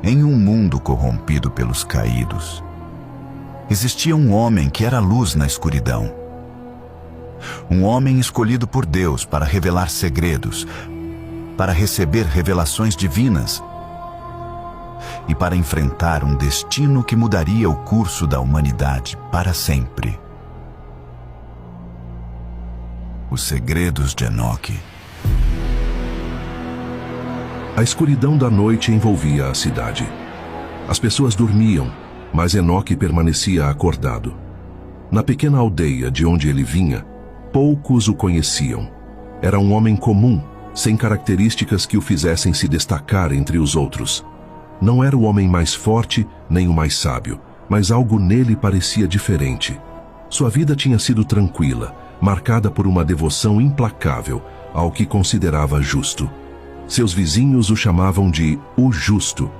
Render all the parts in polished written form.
Em um mundo corrompido pelos caídos, existia um homem que era luz na escuridão. Um homem escolhido por Deus para revelar segredos, para receber revelações divinas e para enfrentar um destino que mudaria o curso da humanidade para sempre. Os segredos de Enoque. A escuridão da noite envolvia a cidade. As pessoas dormiam, mas Enoque permanecia acordado. Na pequena aldeia de onde ele vinha, poucos o conheciam. Era um homem comum, sem características que o fizessem se destacar entre os outros. Não era o homem mais forte, nem o mais sábio, mas algo nele parecia diferente. Sua vida tinha sido tranquila, marcada por uma devoção implacável ao que considerava justo. Seus vizinhos o chamavam de o Justo,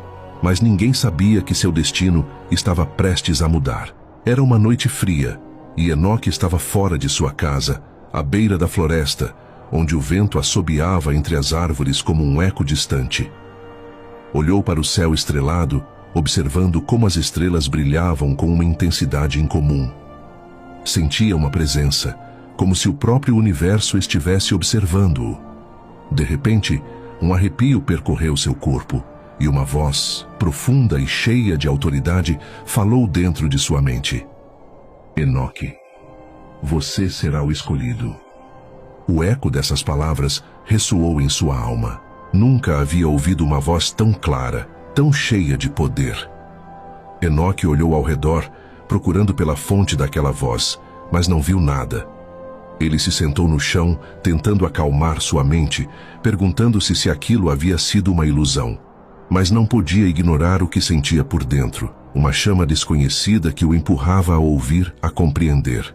mas ninguém sabia que seu destino estava prestes a mudar. Era uma noite fria, e Enoque estava fora de sua casa, à beira da floresta, onde o vento assobiava entre as árvores como um eco distante. Olhou para o céu estrelado, observando como as estrelas brilhavam com uma intensidade incomum. Sentia uma presença, como se o próprio universo estivesse observando-o. De repente, um arrepio percorreu seu corpo, e uma voz, profunda e cheia de autoridade, falou dentro de sua mente. Enoque, você será o escolhido. O eco dessas palavras ressoou em sua alma. Nunca havia ouvido uma voz tão clara, tão cheia de poder. Enoque olhou ao redor, procurando pela fonte daquela voz, mas não viu nada. Ele se sentou no chão, tentando acalmar sua mente, perguntando-se se aquilo havia sido uma ilusão. Mas não podia ignorar o que sentia por dentro, uma chama desconhecida que o empurrava a ouvir, a compreender.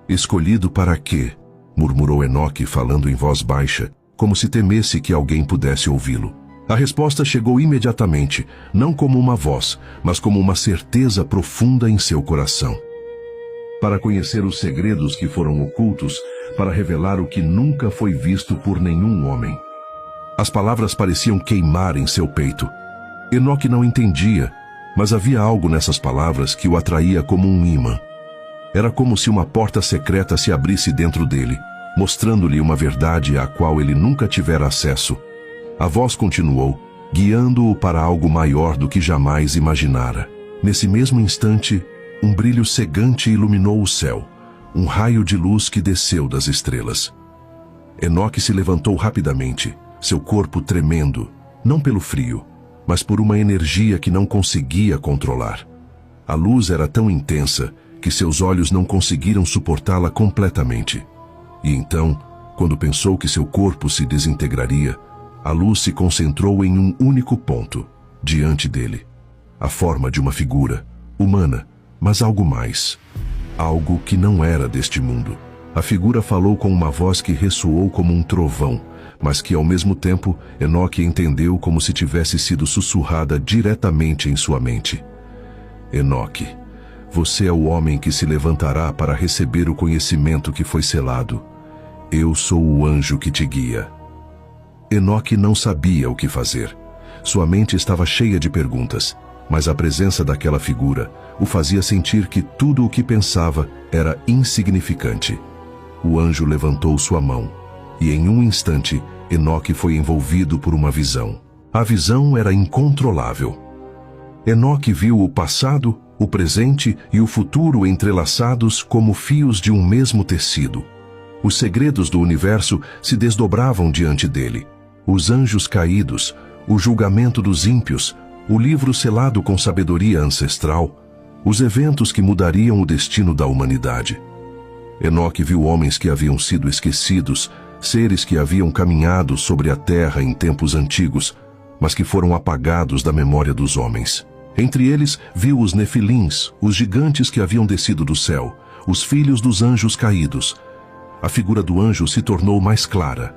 Escolhido para quê? Murmurou Enoque, falando em voz baixa, como se temesse que alguém pudesse ouvi-lo. A resposta chegou imediatamente, não como uma voz, mas como uma certeza profunda em seu coração. Para conhecer os segredos que foram ocultos, para revelar o que nunca foi visto por nenhum homem. As palavras pareciam queimar em seu peito. Enoque não entendia, mas havia algo nessas palavras que o atraía como um imã. Era como se uma porta secreta se abrisse dentro dele, mostrando-lhe uma verdade à qual ele nunca tivera acesso. A voz continuou, guiando-o para algo maior do que jamais imaginara. Nesse mesmo instante, um brilho cegante iluminou o céu, um raio de luz que desceu das estrelas. Enoque se levantou rapidamente, seu corpo tremendo, não pelo frio, mas por uma energia que não conseguia controlar. A luz era tão intensa que seus olhos não conseguiram suportá-la completamente. E então, quando pensou que seu corpo se desintegraria, a luz se concentrou em um único ponto, diante dele. A forma de uma figura, humana, mas algo mais. Algo que não era deste mundo. A figura falou com uma voz que ressoou como um trovão, mas que ao mesmo tempo Enoque entendeu como se tivesse sido sussurrada diretamente em sua mente. Enoque, você é o homem que se levantará para receber o conhecimento que foi selado. Eu sou o anjo que te guia. Enoque não sabia o que fazer. Sua mente estava cheia de perguntas, mas a presença daquela figura o fazia sentir que tudo o que pensava era insignificante. O anjo levantou sua mão, e em um instante, Enoque foi envolvido por uma visão. A visão era incontrolável. Enoque viu o passado, o presente e o futuro entrelaçados como fios de um mesmo tecido. Os segredos do universo se desdobravam diante dele. Os anjos caídos, o julgamento dos ímpios, o livro selado com sabedoria ancestral, os eventos que mudariam o destino da humanidade. Enoque viu homens que haviam sido esquecidos, seres que haviam caminhado sobre a terra em tempos antigos, mas que foram apagados da memória dos homens. Entre eles, viu os nefilins, os gigantes que haviam descido do céu, os filhos dos anjos caídos. A figura do anjo se tornou mais clara.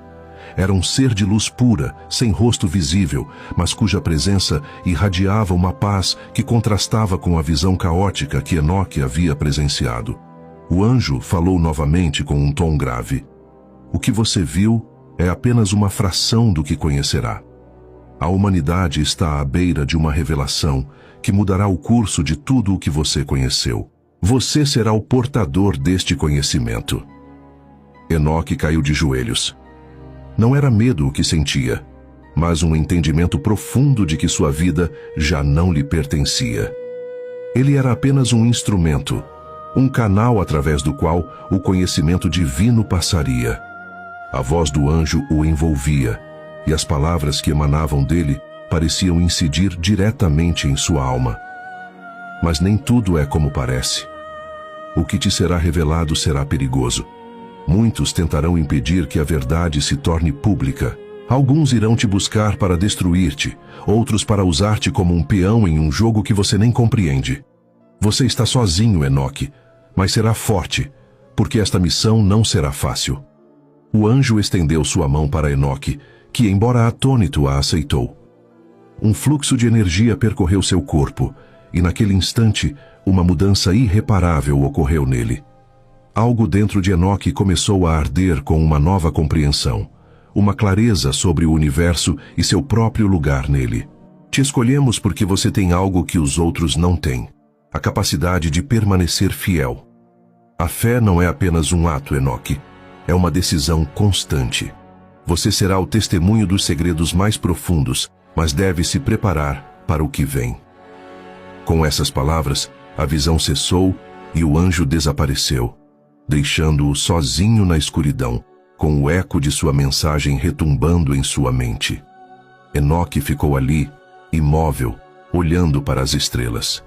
Era um ser de luz pura, sem rosto visível, mas cuja presença irradiava uma paz que contrastava com a visão caótica que Enoque havia presenciado. O anjo falou novamente com um tom grave. O que você viu é apenas uma fração do que conhecerá. A humanidade está à beira de uma revelação que mudará o curso de tudo o que você conheceu. Você será o portador deste conhecimento. Enoque caiu de joelhos. Não era medo o que sentia, mas um entendimento profundo de que sua vida já não lhe pertencia. Ele era apenas um instrumento, um canal através do qual o conhecimento divino passaria. A voz do anjo o envolvia, e as palavras que emanavam dele pareciam incidir diretamente em sua alma. Mas nem tudo é como parece. O que te será revelado será perigoso. Muitos tentarão impedir que a verdade se torne pública. Alguns irão te buscar para destruir-te, outros para usar-te como um peão em um jogo que você nem compreende. Você está sozinho, Enoque, mas será forte, porque esta missão não será fácil. O anjo estendeu sua mão para Enoque, que, embora atônito, a aceitou. Um fluxo de energia percorreu seu corpo, e naquele instante, uma mudança irreparável ocorreu nele. Algo dentro de Enoque começou a arder com uma nova compreensão, uma clareza sobre o universo e seu próprio lugar nele. Te escolhemos porque você tem algo que os outros não têm, a capacidade de permanecer fiel. A fé não é apenas um ato, Enoque, é uma decisão constante. Você será o testemunho dos segredos mais profundos, mas deve se preparar para o que vem. Com essas palavras, a visão cessou e o anjo desapareceu, deixando-o sozinho na escuridão, com o eco de sua mensagem retumbando em sua mente. Enoque ficou ali, imóvel, olhando para as estrelas.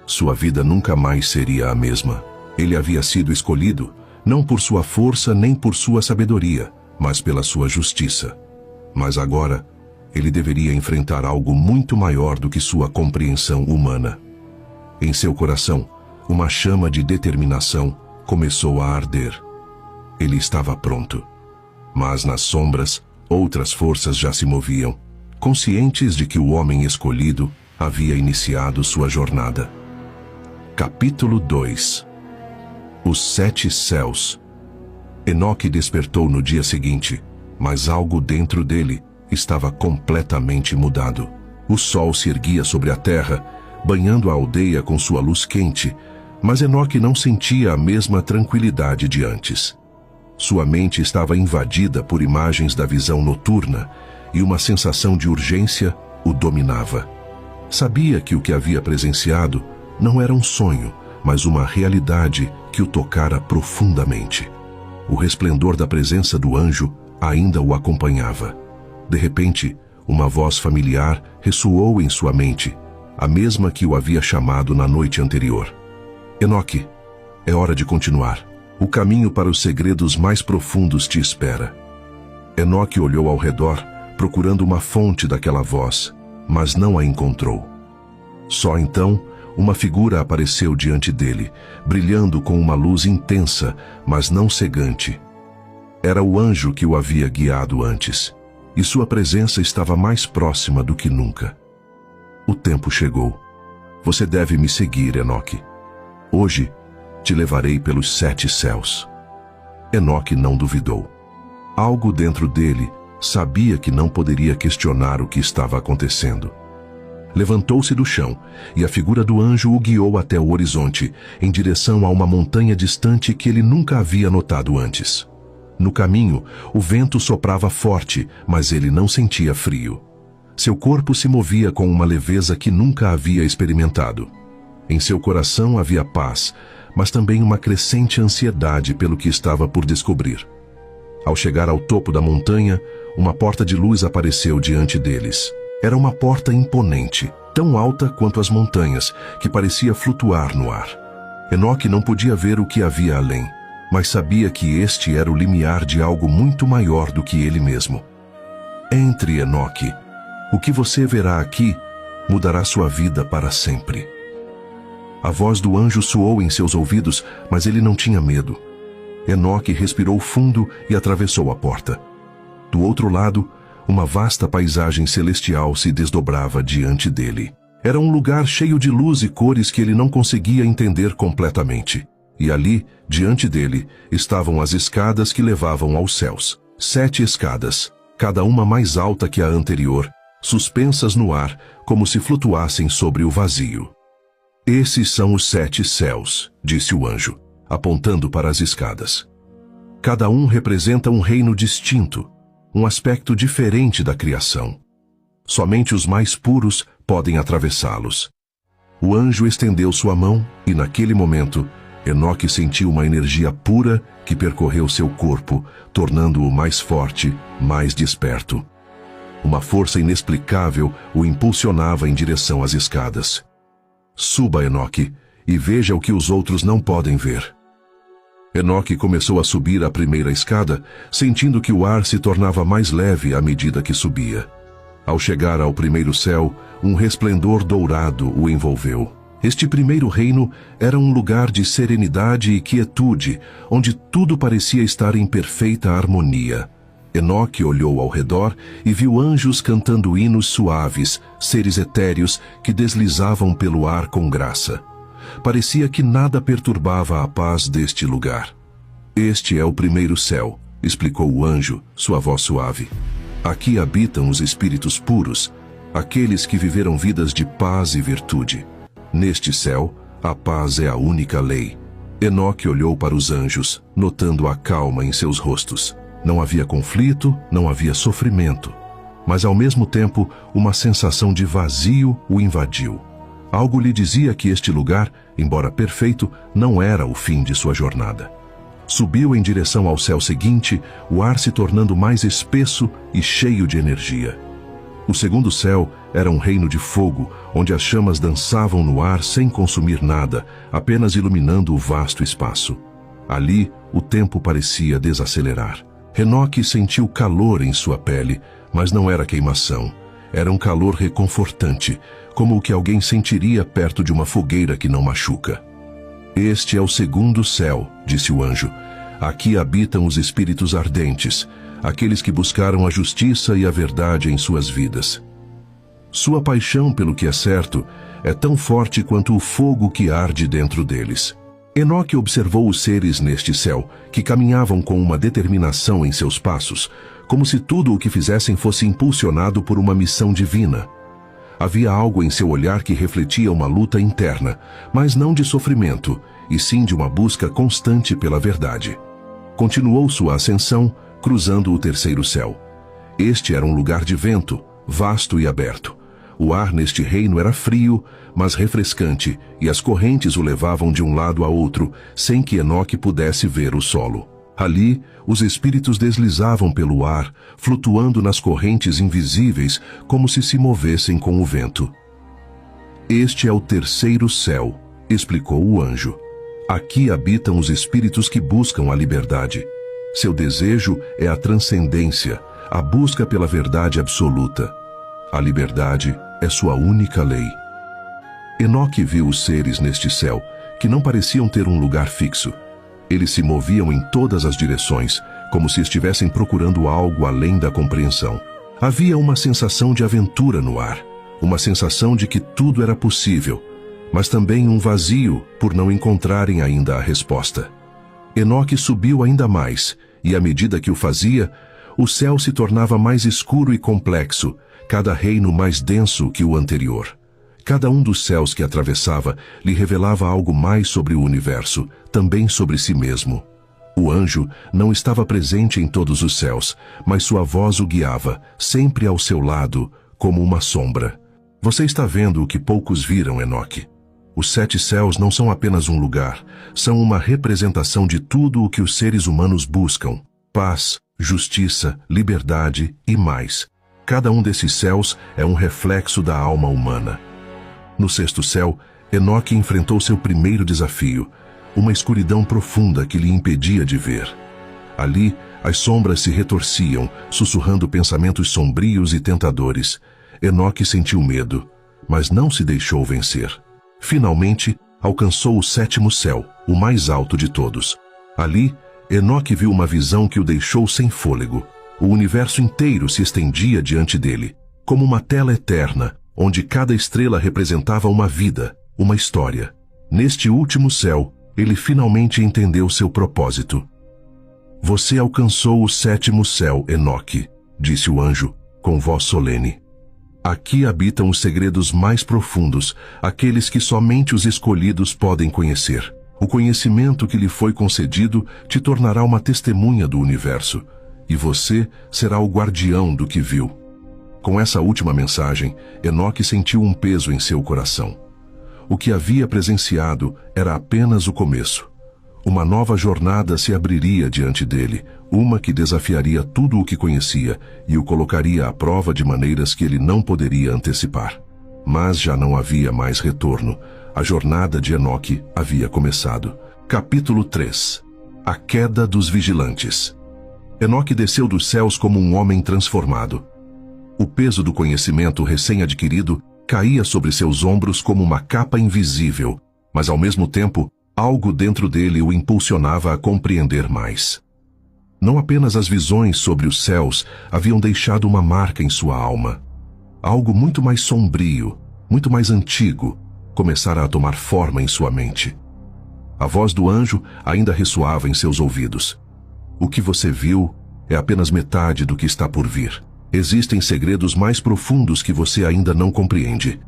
Sua vida nunca mais seria a mesma. Ele havia sido escolhido, não por sua força nem por sua sabedoria, mas pela sua justiça. Mas agora, ele deveria enfrentar algo muito maior do que sua compreensão humana. Em seu coração, uma chama de determinação começou a arder. Ele estava pronto. Mas nas sombras, outras forças já se moviam, conscientes de que o homem escolhido havia iniciado sua jornada. Capítulo 2. Os 7 céus. Enoque despertou no dia seguinte, mas algo dentro dele estava completamente mudado. O sol se erguia sobre a terra, banhando a aldeia com sua luz quente, mas Enoque não sentia a mesma tranquilidade de antes. Sua mente estava invadida por imagens da visão noturna e uma sensação de urgência o dominava. Sabia que o que havia presenciado não era um sonho, mas uma realidade que o tocara profundamente. O resplendor da presença do anjo ainda o acompanhava. De repente, uma voz familiar ressoou em sua mente, a mesma que o havia chamado na noite anterior. Enoque, é hora de continuar. O caminho para os segredos mais profundos te espera. Enoque olhou ao redor, procurando uma fonte daquela voz, mas não a encontrou. Só então, uma figura apareceu diante dele, brilhando com uma luz intensa, mas não cegante. Era o anjo que o havia guiado antes, e sua presença estava mais próxima do que nunca. O tempo chegou. Você deve me seguir, Enoque. Hoje, te levarei pelos 7 céus. Enoque não duvidou. Algo dentro dele sabia que não poderia questionar o que estava acontecendo. Levantou-se do chão, e a figura do anjo o guiou até o horizonte, em direção a uma montanha distante que ele nunca havia notado antes. No caminho, o vento soprava forte, mas ele não sentia frio. Seu corpo se movia com uma leveza que nunca havia experimentado. Em seu coração havia paz, mas também uma crescente ansiedade pelo que estava por descobrir. Ao chegar ao topo da montanha, uma porta de luz apareceu diante deles. Era uma porta imponente, tão alta quanto as montanhas, que parecia flutuar no ar. Enoque não podia ver o que havia além, mas sabia que este era o limiar de algo muito maior do que ele mesmo. Entre, Enoque. O que você verá aqui mudará sua vida para sempre. A voz do anjo soou em seus ouvidos, mas ele não tinha medo. Enoque respirou fundo e atravessou a porta. Do outro lado, uma vasta paisagem celestial se desdobrava diante dele. Era um lugar cheio de luz e cores que ele não conseguia entender completamente. E ali, diante dele, estavam as escadas que levavam aos céus. 7 escadas, cada uma mais alta que a anterior, suspensas no ar, como se flutuassem sobre o vazio. Esses são os 7 céus, disse o anjo, apontando para as escadas. Cada um representa um reino distinto, um aspecto diferente da criação. Somente os mais puros podem atravessá-los. O anjo estendeu sua mão e, naquele momento, Enoque sentiu uma energia pura que percorreu seu corpo, tornando-o mais forte, mais desperto. Uma força inexplicável o impulsionava em direção às escadas. Suba, Enoque, e veja o que os outros não podem ver. Enoque começou a subir a primeira escada, sentindo que o ar se tornava mais leve à medida que subia. Ao chegar ao primeiro céu, um resplendor dourado o envolveu. Este primeiro reino era um lugar de serenidade e quietude, onde tudo parecia estar em perfeita harmonia. Enoque olhou ao redor e viu anjos cantando hinos suaves, seres etéreos que deslizavam pelo ar com graça. Parecia que nada perturbava a paz deste lugar. Este é o primeiro céu, explicou o anjo, sua voz suave. Aqui habitam os espíritos puros, aqueles que viveram vidas de paz e virtude. Neste céu, a paz é a única lei. Enoque olhou para os anjos, notando a calma em seus rostos. Não havia conflito, não havia sofrimento. Mas ao mesmo tempo, uma sensação de vazio o invadiu. Algo lhe dizia que este lugar, embora perfeito, não era o fim de sua jornada. Subiu em direção ao céu seguinte, o ar se tornando mais espesso e cheio de energia. O segundo céu era um reino de fogo, onde as chamas dançavam no ar sem consumir nada, apenas iluminando o vasto espaço. Ali, o tempo parecia desacelerar. Enoque sentiu calor em sua pele, mas não era queimação. Era um calor reconfortante, como o que alguém sentiria perto de uma fogueira que não machuca. Este é o segundo céu, disse o anjo. Aqui habitam os espíritos ardentes, aqueles que buscaram a justiça e a verdade em suas vidas. Sua paixão pelo que é certo é tão forte quanto o fogo que arde dentro deles. Enoque observou os seres neste céu, que caminhavam com uma determinação em seus passos, como se tudo o que fizessem fosse impulsionado por uma missão divina. Havia algo em seu olhar que refletia uma luta interna, mas não de sofrimento, e sim de uma busca constante pela verdade. Continuou sua ascensão, cruzando o terceiro céu. Este era um lugar de vento, vasto e aberto. O ar neste reino era frio, mas refrescante, e as correntes o levavam de um lado a outro, sem que Enoque pudesse ver o solo. Ali, os espíritos deslizavam pelo ar, flutuando nas correntes invisíveis, como se movessem com o vento. Este é o terceiro céu, explicou o anjo. Aqui habitam os espíritos que buscam a liberdade. Seu desejo é a transcendência, a busca pela verdade absoluta. A liberdade é sua única lei. Enoque viu os seres neste céu, que não pareciam ter um lugar fixo. Eles se moviam em todas as direções, como se estivessem procurando algo além da compreensão. Havia uma sensação de aventura no ar, uma sensação de que tudo era possível, mas também um vazio por não encontrarem ainda a resposta. Enoque subiu ainda mais, e à medida que o fazia, o céu se tornava mais escuro e complexo, cada reino mais denso que o anterior. Cada um dos céus que atravessava lhe revelava algo mais sobre o universo, também sobre si mesmo. O anjo não estava presente em todos os céus, mas sua voz o guiava, sempre ao seu lado, como uma sombra. Você está vendo o que poucos viram, Enoque. Os 7 céus não são apenas um lugar, são uma representação de tudo o que os seres humanos buscam: paz, justiça, liberdade e mais. Cada um desses céus é um reflexo da alma humana. No 6º céu, Enoque enfrentou seu primeiro desafio, uma escuridão profunda que lhe impedia de ver. Ali, as sombras se retorciam, sussurrando pensamentos sombrios e tentadores. Enoque sentiu medo, mas não se deixou vencer. Finalmente, alcançou o 7º céu, o mais alto de todos. Ali, Enoque viu uma visão que o deixou sem fôlego. O universo inteiro se estendia diante dele, como uma tela eterna, onde cada estrela representava uma vida, uma história. Neste último céu, ele finalmente entendeu seu propósito. Você alcançou o 7º céu, Enoque, disse o anjo, com voz solene. Aqui habitam os segredos mais profundos, aqueles que somente os escolhidos podem conhecer. O conhecimento que lhe foi concedido te tornará uma testemunha do universo, e você será o guardião do que viu. Com essa última mensagem, Enoque sentiu um peso em seu coração. O que havia presenciado era apenas o começo. Uma nova jornada se abriria diante dele, uma que desafiaria tudo o que conhecia e o colocaria à prova de maneiras que ele não poderia antecipar. Mas já não havia mais retorno. A jornada de Enoque havia começado. Capítulo 3. A queda dos vigilantes. Enoque desceu dos céus como um homem transformado. O peso do conhecimento recém-adquirido caía sobre seus ombros como uma capa invisível, mas ao mesmo tempo, algo dentro dele o impulsionava a compreender mais. Não apenas as visões sobre os céus haviam deixado uma marca em sua alma. Algo muito mais sombrio, muito mais antigo, começara a tomar forma em sua mente. A voz do anjo ainda ressoava em seus ouvidos. O que você viu é apenas metade do que está por vir. Existem segredos mais profundos que você ainda não compreende.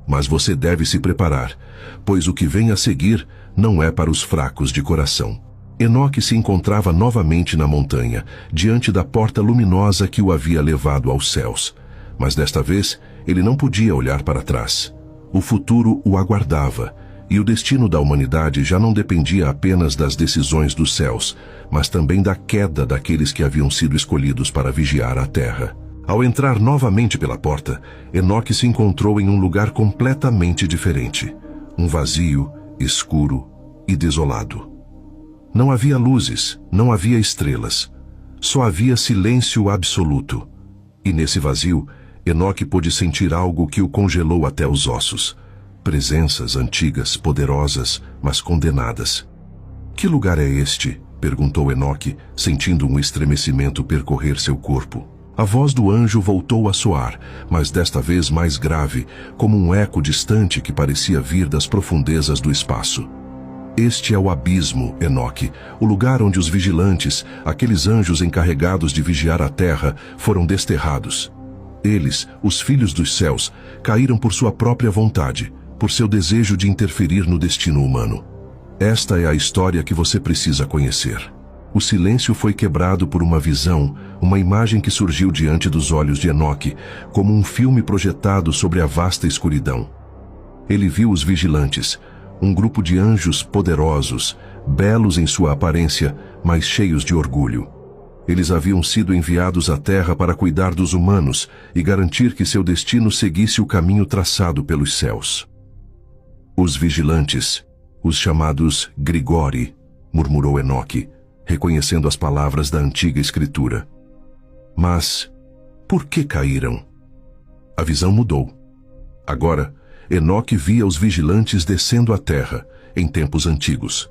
Mas você deve se preparar, pois o que vem a seguir não é para os fracos de coração. Enoque se encontrava novamente na montanha, diante da porta luminosa que o havia levado aos céus. Mas desta vez, ele não podia olhar para trás. O futuro o aguardava, e o destino da humanidade já não dependia apenas das decisões dos céus, mas também da queda daqueles que haviam sido escolhidos para vigiar a terra. Ao entrar novamente pela porta, Enoque se encontrou em um lugar completamente diferente. Um vazio, escuro e desolado. Não havia luzes, não havia estrelas. Só havia silêncio absoluto. E nesse vazio, Enoque pôde sentir algo que o congelou até os ossos. Presenças antigas, poderosas, mas condenadas. Que lugar é este? Perguntou Enoque, sentindo um estremecimento percorrer seu corpo. A voz do anjo voltou a soar, mas desta vez mais grave, como um eco distante que parecia vir das profundezas do espaço. Este é o abismo, Enoque, o lugar onde os vigilantes, aqueles anjos encarregados de vigiar a terra, foram desterrados. Eles, os filhos dos céus, caíram por sua própria vontade, por seu desejo de interferir no destino humano. Esta é a história que você precisa conhecer. O silêncio foi quebrado por uma visão, uma imagem que surgiu diante dos olhos de Enoque, como um filme projetado sobre a vasta escuridão. Ele viu os vigilantes, um grupo de anjos poderosos, belos em sua aparência, mas cheios de orgulho. Eles haviam sido enviados à terra para cuidar dos humanos e garantir que seu destino seguisse o caminho traçado pelos céus. Os vigilantes, os chamados Grigori, murmurou Enoque, reconhecendo as palavras da antiga escritura. Mas, por que caíram? A visão mudou. Agora, Enoque via os vigilantes descendo a terra, em tempos antigos.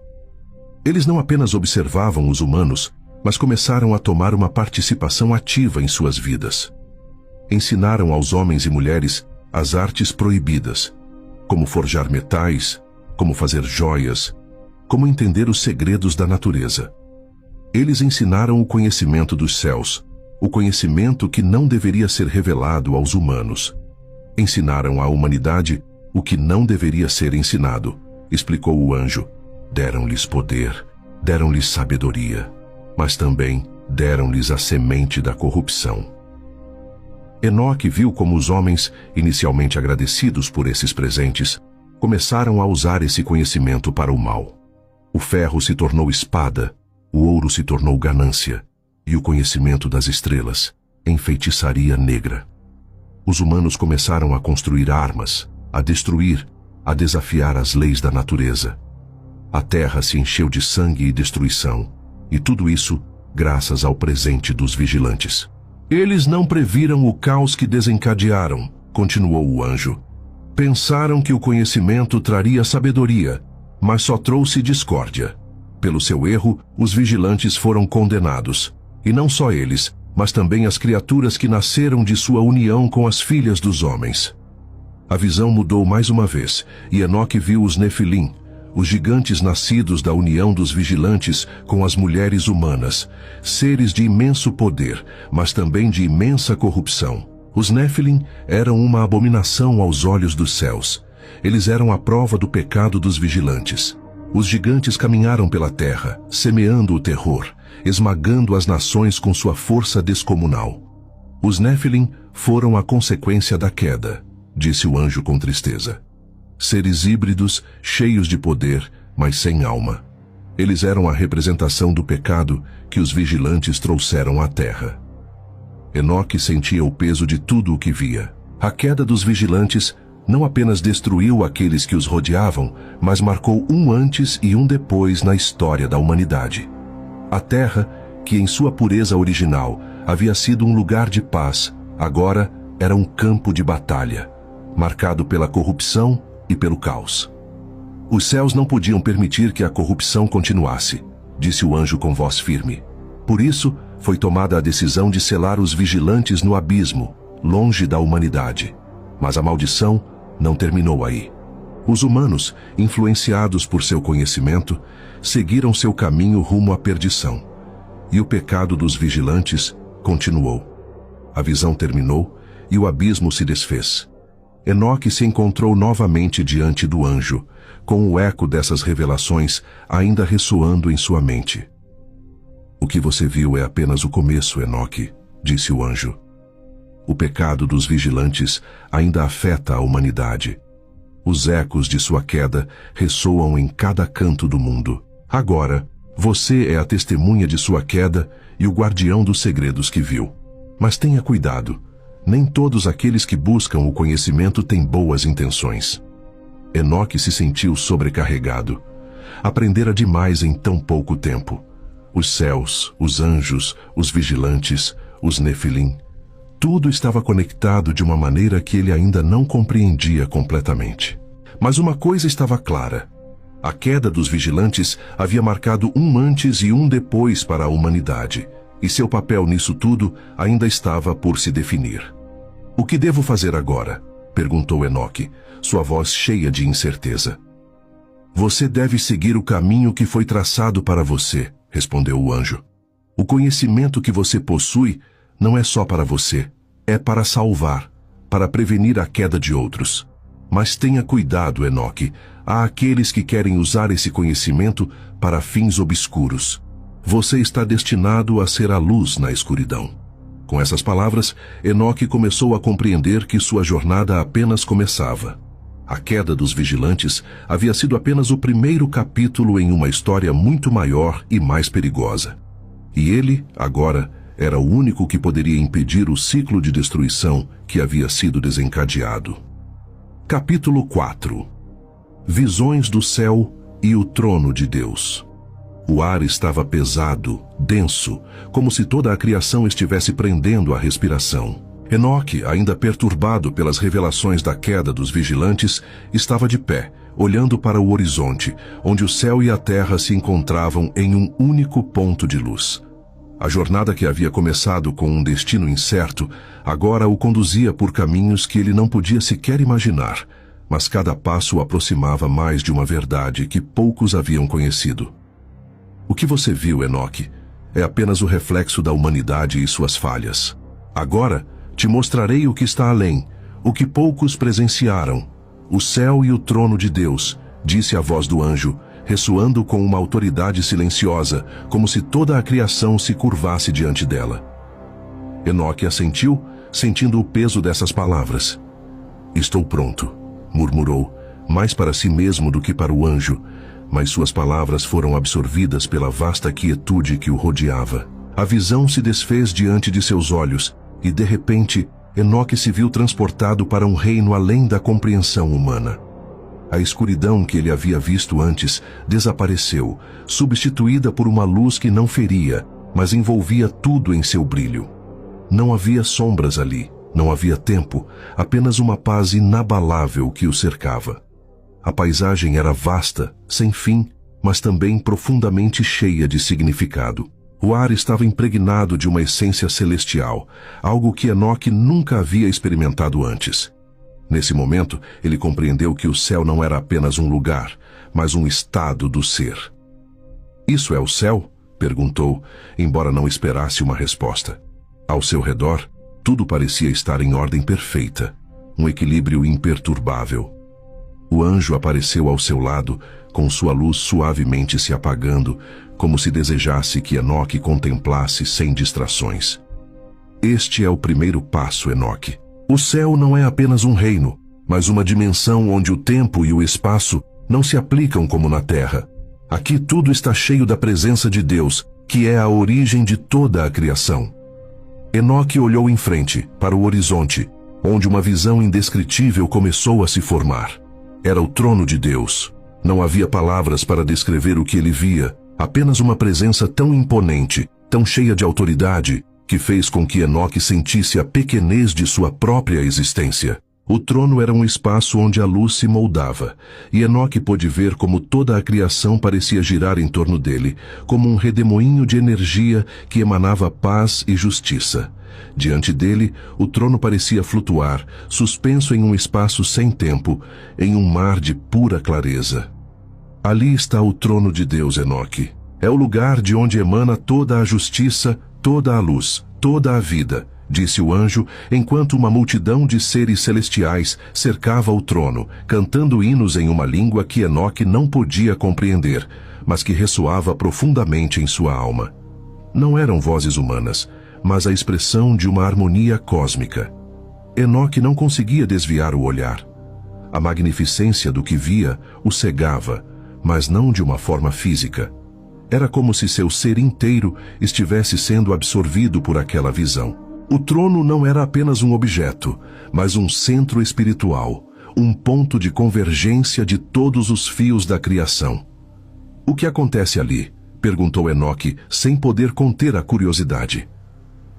Eles não apenas observavam os humanos, mas começaram a tomar uma participação ativa em suas vidas. Ensinaram aos homens e mulheres as artes proibidas, como forjar metais, como fazer joias, como entender os segredos da natureza. Eles ensinaram o conhecimento dos céus, o conhecimento que não deveria ser revelado aos humanos. Ensinaram à humanidade o que não deveria ser ensinado, explicou o anjo. Deram-lhes poder, deram-lhes sabedoria, mas também deram-lhes a semente da corrupção. Enoque viu como os homens, inicialmente agradecidos por esses presentes, começaram a usar esse conhecimento para o mal. O ferro se tornou espada, o ouro se tornou ganância, e o conhecimento das estrelas, enfeitiçaria negra. Os humanos começaram a construir armas, a destruir, a desafiar as leis da natureza. A terra se encheu de sangue e destruição, e tudo isso graças ao presente dos vigilantes. Eles não previram o caos que desencadearam, continuou o anjo. Pensaram que o conhecimento traria sabedoria, mas só trouxe discórdia. Pelo seu erro, os vigilantes foram condenados. E não só eles, mas também as criaturas que nasceram de sua união com as filhas dos homens. A visão mudou mais uma vez, e Enoque viu os Nefilim, os gigantes nascidos da união dos vigilantes com as mulheres humanas, seres de imenso poder, mas também de imensa corrupção. Os Néfilim eram uma abominação aos olhos dos céus. Eles eram a prova do pecado dos vigilantes. Os gigantes caminharam pela terra, semeando o terror, esmagando as nações com sua força descomunal. Os Néfilim foram a consequência da queda, disse o anjo com tristeza. Seres híbridos, cheios de poder, mas sem alma. Eles eram a representação do pecado que os vigilantes trouxeram à terra. Enoque sentia o peso de tudo o que via. A queda dos vigilantes não apenas destruiu aqueles que os rodeavam, mas marcou um antes e um depois na história da humanidade. A terra, que em sua pureza original havia sido um lugar de paz, agora era um campo de batalha, marcado pela corrupção e pelo caos. Os céus não podiam permitir que a corrupção continuasse, disse o anjo com voz firme. Por isso, foi tomada a decisão de selar os vigilantes no abismo, longe da humanidade. Mas a maldição não terminou aí. Os humanos, influenciados por seu conhecimento, seguiram seu caminho rumo à perdição. E o pecado dos vigilantes continuou. A visão terminou e o abismo se desfez. Enoque se encontrou novamente diante do anjo, com o eco dessas revelações ainda ressoando em sua mente. O que você viu é apenas o começo, Enoque, disse o anjo. O pecado dos vigilantes ainda afeta a humanidade. Os ecos de sua queda ressoam em cada canto do mundo. Agora, você é a testemunha de sua queda e o guardião dos segredos que viu. Mas tenha cuidado. Nem todos aqueles que buscam o conhecimento têm boas intenções. Enoque se sentiu sobrecarregado. Aprendera demais em tão pouco tempo. Os céus, os anjos, os vigilantes, os Nefilim. Tudo estava conectado de uma maneira que ele ainda não compreendia completamente. Mas uma coisa estava clara. A queda dos vigilantes havia marcado um antes e um depois para a humanidade, e seu papel nisso tudo ainda estava por se definir. O que devo fazer agora? Perguntou Enoque, sua voz cheia de incerteza. Você deve seguir o caminho que foi traçado para você, respondeu o anjo. O conhecimento que você possui não é só para você, é para salvar, para prevenir a queda de outros. Mas tenha cuidado, Enoque, há aqueles que querem usar esse conhecimento para fins obscuros. Você está destinado a ser a luz na escuridão. Com essas palavras, Enoque começou a compreender que sua jornada apenas começava. A queda dos vigilantes havia sido apenas o primeiro capítulo em uma história muito maior e mais perigosa. E ele, agora, era o único que poderia impedir o ciclo de destruição que havia sido desencadeado. Capítulo 4. Visões do céu e o trono de Deus. O ar estava pesado, denso, como se toda a criação estivesse prendendo a respiração. Enoque, ainda perturbado pelas revelações da queda dos vigilantes, estava de pé, olhando para o horizonte, onde o céu e a terra se encontravam em um único ponto de luz. A jornada que havia começado com um destino incerto, agora o conduzia por caminhos que ele não podia sequer imaginar, mas cada passo o aproximava mais de uma verdade que poucos haviam conhecido. O que você viu, Enoque, é apenas o reflexo da humanidade e suas falhas. Agora, te mostrarei o que está além, o que poucos presenciaram, o céu e o trono de Deus, disse a voz do anjo, ressoando com uma autoridade silenciosa, como se toda a criação se curvasse diante dela. Enoque assentiu, sentindo o peso dessas palavras. Estou pronto, murmurou, mais para si mesmo do que para o anjo, mas suas palavras foram absorvidas pela vasta quietude que o rodeava. A visão se desfez diante de seus olhos, e de repente, Enoque se viu transportado para um reino além da compreensão humana. A escuridão que ele havia visto antes desapareceu, substituída por uma luz que não feria, mas envolvia tudo em seu brilho. Não havia sombras ali, não havia tempo, apenas uma paz inabalável que o cercava. A paisagem era vasta, sem fim, mas também profundamente cheia de significado. O ar estava impregnado de uma essência celestial, algo que Enoque nunca havia experimentado antes. Nesse momento, ele compreendeu que o céu não era apenas um lugar, mas um estado do ser. Isso é o céu? Perguntou, embora não esperasse uma resposta. Ao seu redor, Tudo parecia estar em ordem perfeita, um equilíbrio imperturbável. O anjo apareceu ao seu lado, com sua luz suavemente se apagando, como se desejasse que Enoque contemplasse sem distrações. Este é o primeiro passo, Enoque. O céu não é apenas um reino, mas uma dimensão onde o tempo e o espaço não se aplicam como na terra. Aqui tudo está cheio da presença de Deus, que é a origem de toda a criação. Enoque olhou em frente, para o horizonte, onde uma visão indescritível começou a se formar. Era o trono de Deus. Não havia palavras para descrever o que ele via, apenas uma presença tão imponente, tão cheia de autoridade, que fez com que Enoque sentisse a pequenez de sua própria existência. O trono era um espaço onde a luz se moldava, e Enoque pôde ver como toda a criação parecia girar em torno dele, como um redemoinho de energia que emanava paz e justiça. Diante dele, o trono parecia flutuar, suspenso em um espaço sem tempo, em um mar de pura clareza. Ali está o trono de Deus, Enoque. É o lugar de onde emana toda a justiça, toda a luz, toda a vida, disse o anjo, enquanto uma multidão de seres celestiais cercava o trono, cantando hinos em uma língua que Enoque não podia compreender, mas que ressoava profundamente em sua alma. Não eram vozes humanas, mas a expressão de uma harmonia cósmica. Enoque não conseguia desviar o olhar. A magnificência do que via o cegava, mas não de uma forma física. Era como se seu ser inteiro estivesse sendo absorvido por aquela visão. O trono não era apenas um objeto, mas um centro espiritual, um ponto de convergência de todos os fios da criação. O que acontece ali? Perguntou Enoque, sem poder conter a curiosidade.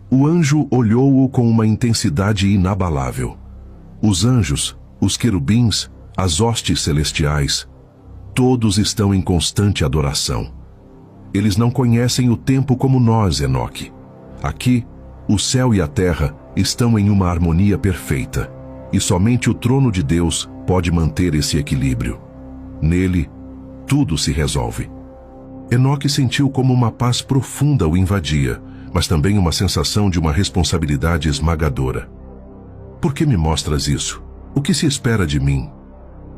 O anjo olhou-o com uma intensidade inabalável. Os anjos, os querubins, as hostes celestiais, todos estão em constante adoração. Eles não conhecem o tempo como nós, Enoque. Aqui, o céu e a terra estão em uma harmonia perfeita, e somente o trono de Deus pode manter esse equilíbrio. Nele, tudo se resolve. Enoque sentiu como uma paz profunda o invadia, mas também uma sensação de uma responsabilidade esmagadora. Por que me mostras isso? O que se espera de mim?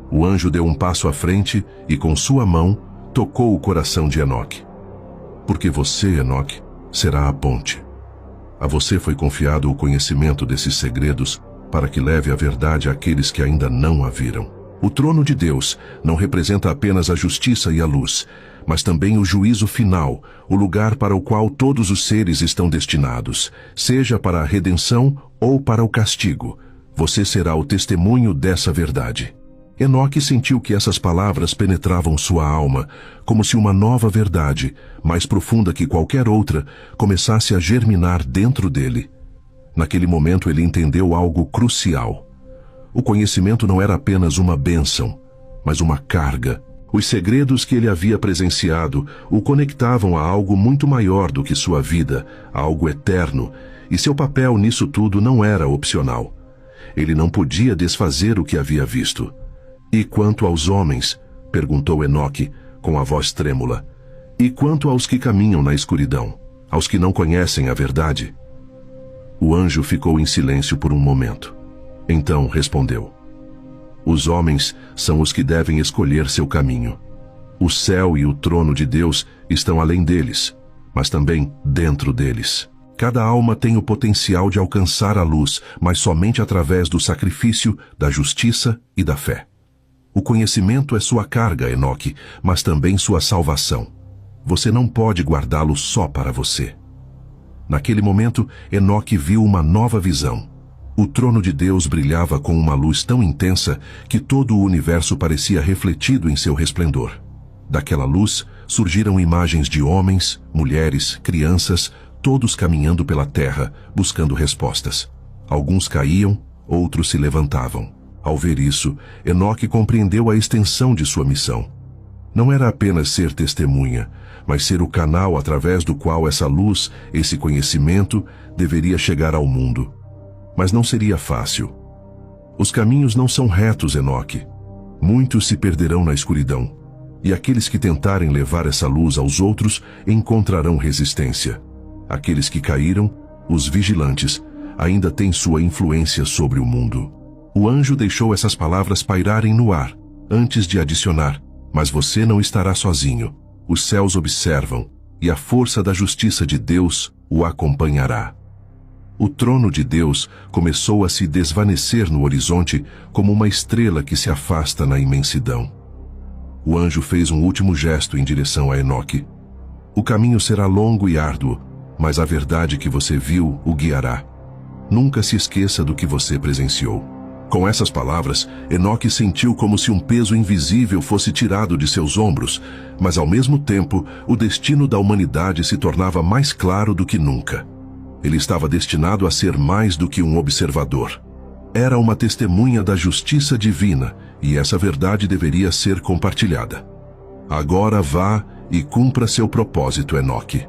O anjo deu um passo à frente e com sua mão tocou o coração de Enoque. Porque você, Enoque, será a ponte. A você foi confiado o conhecimento desses segredos para que leve a verdade àqueles que ainda não a viram. O trono de Deus não representa apenas a justiça e a luz, mas também o juízo final, o lugar para o qual todos os seres estão destinados, seja para a redenção ou para o castigo. Você será o testemunho dessa verdade. Enoque sentiu que essas palavras penetravam sua alma, como se uma nova verdade, mais profunda que qualquer outra, começasse a germinar dentro dele. Naquele momento ele entendeu algo crucial. O conhecimento não era apenas uma bênção, mas uma carga. Os segredos que ele havia presenciado o conectavam a algo muito maior do que sua vida, a algo eterno, e seu papel nisso tudo não era opcional. Ele não podia desfazer o que havia visto. E quanto aos homens? Perguntou Enoque, com a voz trêmula. E quanto aos que caminham na escuridão, aos que não conhecem a verdade? O anjo ficou em silêncio por um momento. Então respondeu: os homens são os que devem escolher seu caminho. O céu e o trono de Deus estão além deles, mas também dentro deles. Cada alma tem o potencial de alcançar a luz, mas somente através do sacrifício, da justiça e da fé. O conhecimento é sua carga, Enoque, mas também sua salvação. Você não pode guardá-lo só para você. Naquele momento, Enoque viu uma nova visão. O trono de Deus brilhava com uma luz tão intensa que todo o universo parecia refletido em seu resplendor. Daquela luz surgiram imagens de homens, mulheres, crianças, todos caminhando pela terra, buscando respostas. Alguns caíam, outros se levantavam. Ao ver isso, Enoque compreendeu a extensão de sua missão. Não era apenas ser testemunha, mas ser o canal através do qual essa luz, esse conhecimento, deveria chegar ao mundo. Mas não seria fácil. Os caminhos não são retos, Enoque. Muitos se perderão na escuridão, e aqueles que tentarem levar essa luz aos outros encontrarão resistência. Aqueles que caíram, os vigilantes, ainda tem sua influência sobre o mundo. O anjo deixou essas palavras pairarem no ar, antes de adicionar: mas você não estará sozinho. Os céus observam, e a força da justiça de Deus o acompanhará. O trono de Deus começou a se desvanecer no horizonte como uma estrela que se afasta na imensidão. O anjo fez um último gesto em direção a Enoque. O caminho será longo e árduo, mas a verdade que você viu o guiará. Nunca se esqueça do que você presenciou. Com essas palavras, Enoque sentiu como se um peso invisível fosse tirado de seus ombros, mas ao mesmo tempo, o destino da humanidade se tornava mais claro do que nunca. Ele estava destinado a ser mais do que um observador. Era uma testemunha da justiça divina, e essa verdade deveria ser compartilhada. Agora vá e cumpra seu propósito, Enoque.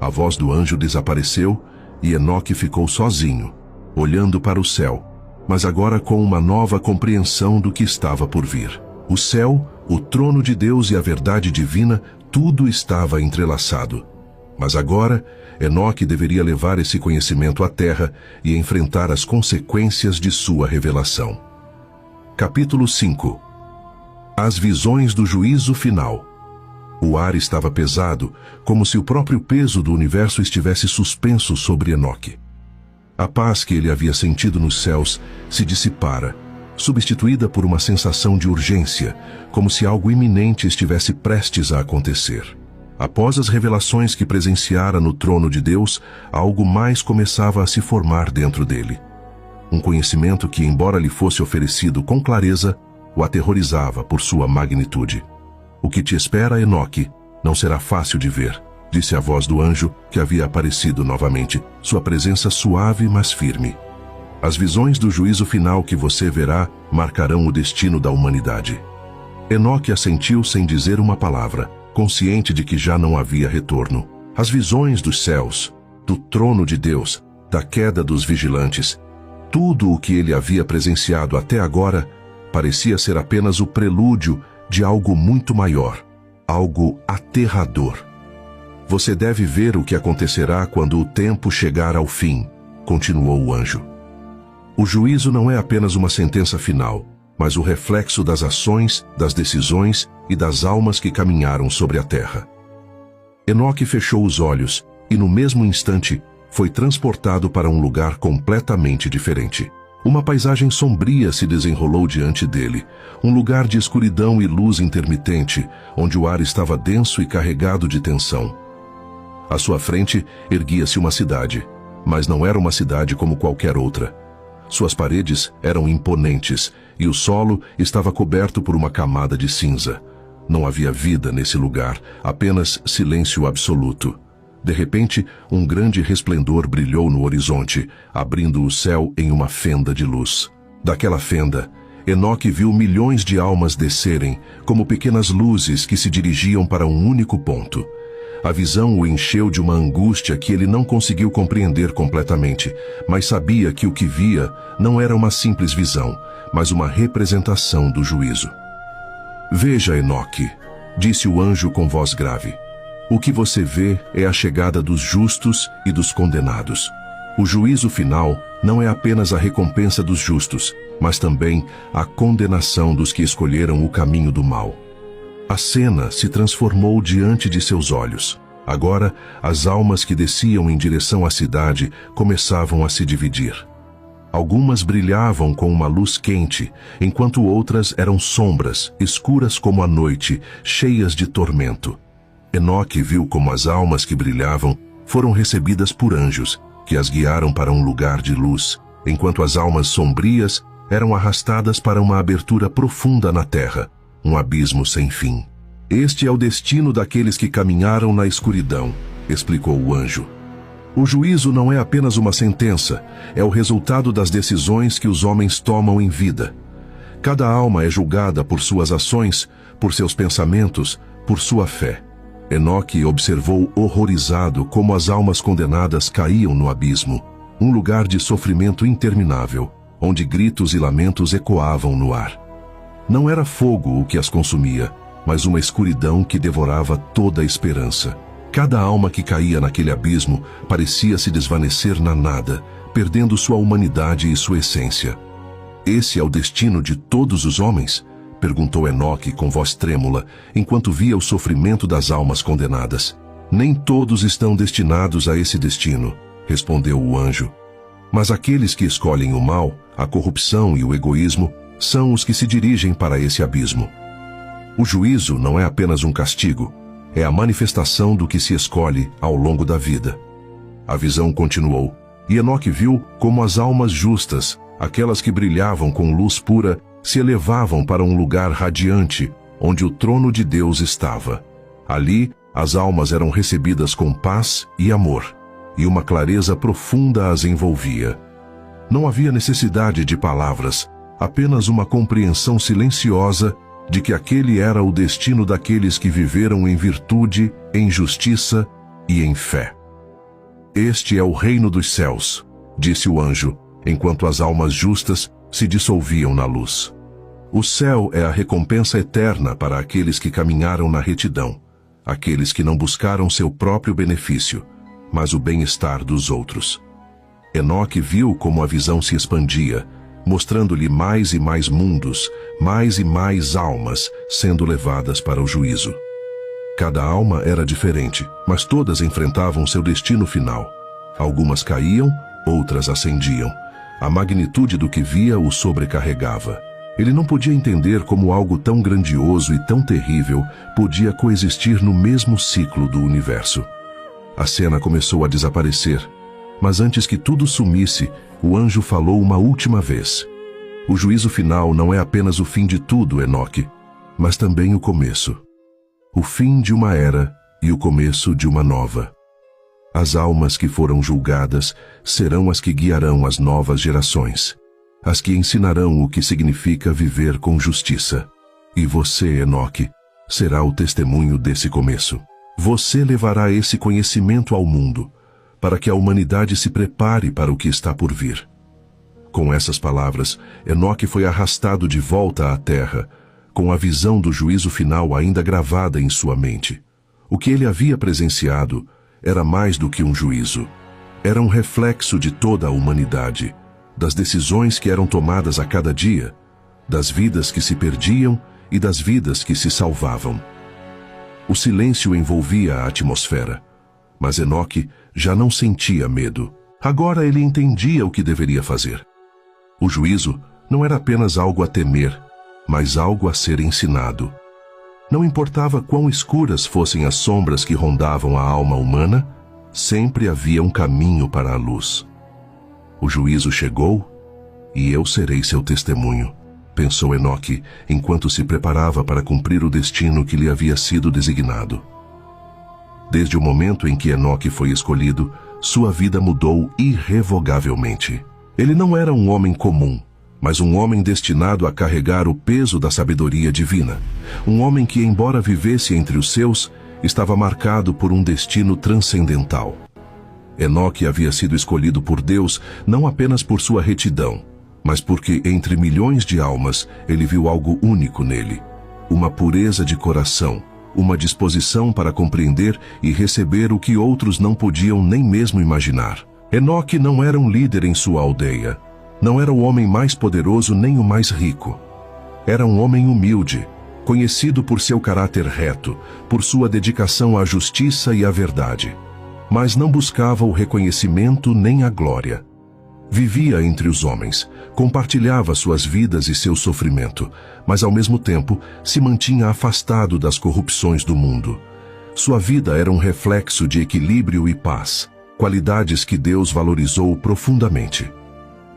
A voz do anjo desapareceu e Enoque ficou sozinho, olhando para o céu, mas agora com uma nova compreensão do que estava por vir. O céu, o trono de Deus e a verdade divina, tudo estava entrelaçado. Mas agora, Enoque deveria levar esse conhecimento à terra e enfrentar as consequências de sua revelação. Capítulo 5. As visões do juízo final. O ar estava pesado, como se o próprio peso do universo estivesse suspenso sobre Enoque. A paz que ele havia sentido nos céus se dissipara, substituída por uma sensação de urgência, como se algo iminente estivesse prestes a acontecer. Após as revelações que presenciara no trono de Deus, algo mais começava a se formar dentro dele. Um conhecimento que, embora lhe fosse oferecido com clareza, o aterrorizava por sua magnitude. O que te espera, Enoque, não será fácil de ver, disse a voz do anjo que havia aparecido novamente, sua presença suave mas firme. As visões do juízo final que você verá marcarão o destino da humanidade. Enoque assentiu sem dizer uma palavra, consciente de que já não havia retorno. As visões dos céus, do trono de Deus, da queda dos vigilantes, tudo o que ele havia presenciado até agora parecia ser apenas o prelúdio de algo muito maior, algo aterrador. Você deve ver o que acontecerá quando o tempo chegar ao fim, continuou o anjo. O juízo não é apenas uma sentença final, mas o reflexo das ações, das decisões e das almas que caminharam sobre a terra. Enoque fechou os olhos e, no mesmo instante, foi transportado para um lugar completamente diferente. Uma paisagem sombria se desenrolou diante dele, um lugar de escuridão e luz intermitente, onde o ar estava denso e carregado de tensão. À sua frente erguia-se uma cidade, mas não era uma cidade como qualquer outra. Suas paredes eram imponentes e o solo estava coberto por uma camada de cinza. Não havia vida nesse lugar, apenas silêncio absoluto. De repente, um grande resplendor brilhou no horizonte, abrindo o céu em uma fenda de luz. Daquela fenda, Enoque viu milhões de almas descerem, como pequenas luzes que se dirigiam para um único ponto. A visão o encheu de uma angústia que ele não conseguiu compreender completamente, mas sabia que o que via não era uma simples visão, mas uma representação do juízo. Veja, Enoque, disse o anjo com voz grave. O que você vê é a chegada dos justos e dos condenados. O juízo final não é apenas a recompensa dos justos, mas também a condenação dos que escolheram o caminho do mal. A cena se transformou diante de seus olhos. Agora, as almas que desciam em direção à cidade começavam a se dividir. Algumas brilhavam com uma luz quente, enquanto outras eram sombras, escuras como a noite, cheias de tormento. Enoque viu como as almas que brilhavam foram recebidas por anjos, que as guiaram para um lugar de luz, enquanto as almas sombrias eram arrastadas para uma abertura profunda na terra, um abismo sem fim. Este é o destino daqueles que caminharam na escuridão, explicou o anjo. O juízo não é apenas uma sentença, é o resultado das decisões que os homens tomam em vida. Cada alma é julgada por suas ações, por seus pensamentos, por sua fé. Enoque observou horrorizado como as almas condenadas caíam no abismo, um lugar de sofrimento interminável, onde gritos e lamentos ecoavam no ar. Não era fogo o que as consumia, mas uma escuridão que devorava toda a esperança. Cada alma que caía naquele abismo parecia se desvanecer na nada, perdendo sua humanidade e sua essência. Esse é o destino de todos os homens? Perguntou Enoque com voz trêmula, enquanto via o sofrimento das almas condenadas. Nem todos estão destinados a esse destino, respondeu o anjo. Mas aqueles que escolhem o mal, a corrupção e o egoísmo, são os que se dirigem para esse abismo. O juízo não é apenas um castigo, é a manifestação do que se escolhe ao longo da vida. A visão continuou, e Enoque viu como as almas justas, aquelas que brilhavam com luz pura, se elevavam para um lugar radiante, onde o trono de Deus estava. Ali, as almas eram recebidas com paz e amor, e uma clareza profunda as envolvia. Não havia necessidade de palavras, apenas uma compreensão silenciosa de que aquele era o destino daqueles que viveram em virtude, em justiça e em fé. Este é o reino dos céus, disse o anjo, enquanto as almas justas se dissolviam na luz. O céu é a recompensa eterna para aqueles que caminharam na retidão, aqueles que não buscaram seu próprio benefício, mas o bem-estar dos outros. Enoque viu como a visão se expandia, mostrando-lhe mais e mais mundos, mais e mais almas sendo levadas para o juízo. Cada alma era diferente, mas todas enfrentavam seu destino final. Algumas caíam, outras ascendiam. A magnitude do que via o sobrecarregava. Ele não podia entender como algo tão grandioso e tão terrível podia coexistir no mesmo ciclo do universo. A cena começou a desaparecer, mas antes que tudo sumisse, o anjo falou uma última vez. O juízo final não é apenas o fim de tudo, Enoque, mas também o começo. O fim de uma era e o começo de uma nova. As almas que foram julgadas serão as que guiarão as novas gerações, as que ensinarão o que significa viver com justiça. E você, Enoque, será o testemunho desse começo. Você levará esse conhecimento ao mundo, para que a humanidade se prepare para o que está por vir. Com essas palavras, Enoque foi arrastado de volta à terra, com a visão do juízo final ainda gravada em sua mente. O que ele havia presenciado era mais do que um juízo. Era um reflexo de toda a humanidade, das decisões que eram tomadas a cada dia, das vidas que se perdiam e das vidas que se salvavam. O silêncio envolvia a atmosfera, mas Enoque já não sentia medo. Agora ele entendia o que deveria fazer. O juízo não era apenas algo a temer, mas algo a ser ensinado. Não importava quão escuras fossem as sombras que rondavam a alma humana, sempre havia um caminho para a luz. O juízo chegou, e eu serei seu testemunho, pensou Enoque, enquanto se preparava para cumprir o destino que lhe havia sido designado. Desde o momento em que Enoque foi escolhido, sua vida mudou irrevogavelmente. Ele não era um homem comum, mas um homem destinado a carregar o peso da sabedoria divina. Um homem que, embora vivesse entre os seus, estava marcado por um destino transcendental. Enoque havia sido escolhido por Deus não apenas por sua retidão, mas porque entre milhões de almas ele viu algo único nele, uma pureza de coração, uma disposição para compreender e receber o que outros não podiam nem mesmo imaginar. Enoque não era um líder em sua aldeia, não era o homem mais poderoso nem o mais rico. Era um homem humilde, conhecido por seu caráter reto, por sua dedicação à justiça e à verdade. Mas não buscava o reconhecimento nem a glória. Vivia entre os homens, compartilhava suas vidas e seu sofrimento, mas ao mesmo tempo se mantinha afastado das corrupções do mundo. Sua vida era um reflexo de equilíbrio e paz, qualidades que Deus valorizou profundamente.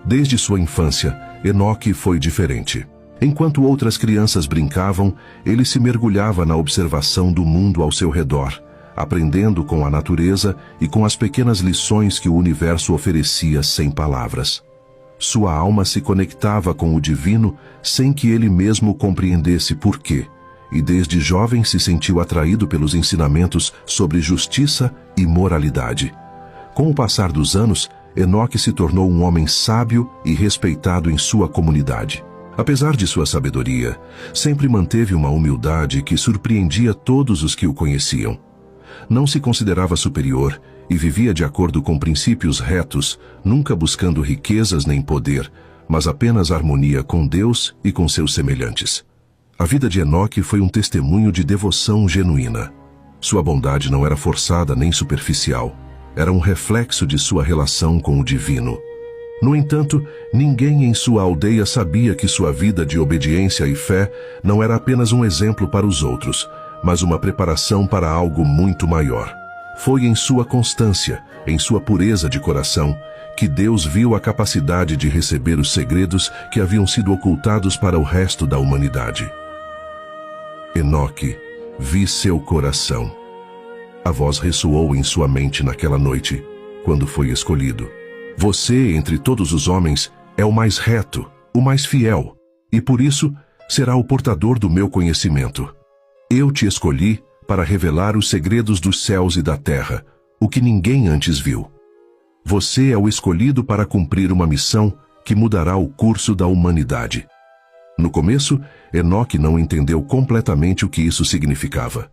Desde sua infância, Enoque foi diferente. Enquanto outras crianças brincavam, ele se mergulhava na observação do mundo ao seu redor, aprendendo com a natureza e com as pequenas lições que o universo oferecia sem palavras. Sua alma se conectava com o divino sem que ele mesmo compreendesse por quê, e desde jovem se sentiu atraído pelos ensinamentos sobre justiça e moralidade. Com o passar dos anos, Enoque se tornou um homem sábio e respeitado em sua comunidade. Apesar de sua sabedoria, sempre manteve uma humildade que surpreendia todos os que o conheciam. Não se considerava superior e vivia de acordo com princípios retos, nunca buscando riquezas nem poder, mas apenas harmonia com Deus e com seus semelhantes. A vida de Enoque foi um testemunho de devoção genuína. Sua bondade não era forçada nem superficial, era um reflexo de sua relação com o divino. No entanto, ninguém em sua aldeia sabia que sua vida de obediência e fé não era apenas um exemplo para os outros, mas uma preparação para algo muito maior. Foi em sua constância, em sua pureza de coração, que Deus viu a capacidade de receber os segredos que haviam sido ocultados para o resto da humanidade. Enoque, vi seu coração. A voz ressoou em sua mente naquela noite, quando foi escolhido. Você, entre todos os homens, é o mais reto, o mais fiel, e por isso será o portador do meu conhecimento. Eu te escolhi para revelar os segredos dos céus e da terra, o que ninguém antes viu. Você é o escolhido para cumprir uma missão que mudará o curso da humanidade. No começo, Enoque não entendeu completamente o que isso significava.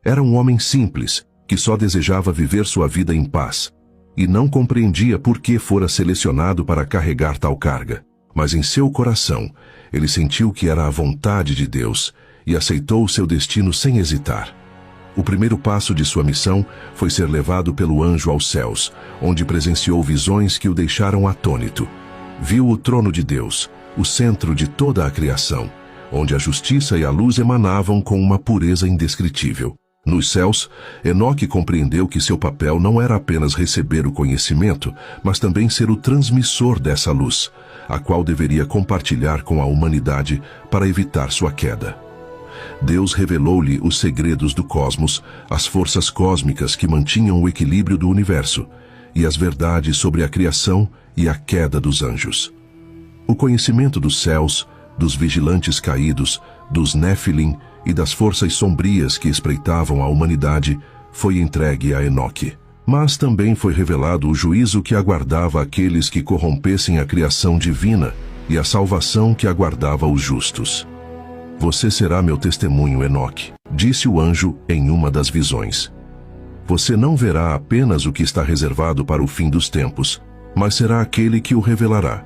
Era um homem simples, que só desejava viver sua vida em paz, e não compreendia por que fora selecionado para carregar tal carga. Mas em seu coração, ele sentiu que era a vontade de Deus e aceitou seu destino sem hesitar. O primeiro passo de sua missão foi ser levado pelo anjo aos céus, onde presenciou visões que o deixaram atônito. Viu o trono de Deus, o centro de toda a criação, onde a justiça e a luz emanavam com uma pureza indescritível. Nos céus, Enoque compreendeu que seu papel não era apenas receber o conhecimento, mas também ser o transmissor dessa luz, a qual deveria compartilhar com a humanidade para evitar sua queda. Deus revelou-lhe os segredos do cosmos, as forças cósmicas que mantinham o equilíbrio do universo, e as verdades sobre a criação e a queda dos anjos. O conhecimento dos céus, dos vigilantes caídos, dos Néfilim e das forças sombrias que espreitavam a humanidade foi entregue a Enoque. Mas também foi revelado o juízo que aguardava aqueles que corrompessem a criação divina e a salvação que aguardava os justos. Você será meu testemunho, Enoque, disse o anjo em uma das visões. Você não verá apenas o que está reservado para o fim dos tempos, mas será aquele que o revelará.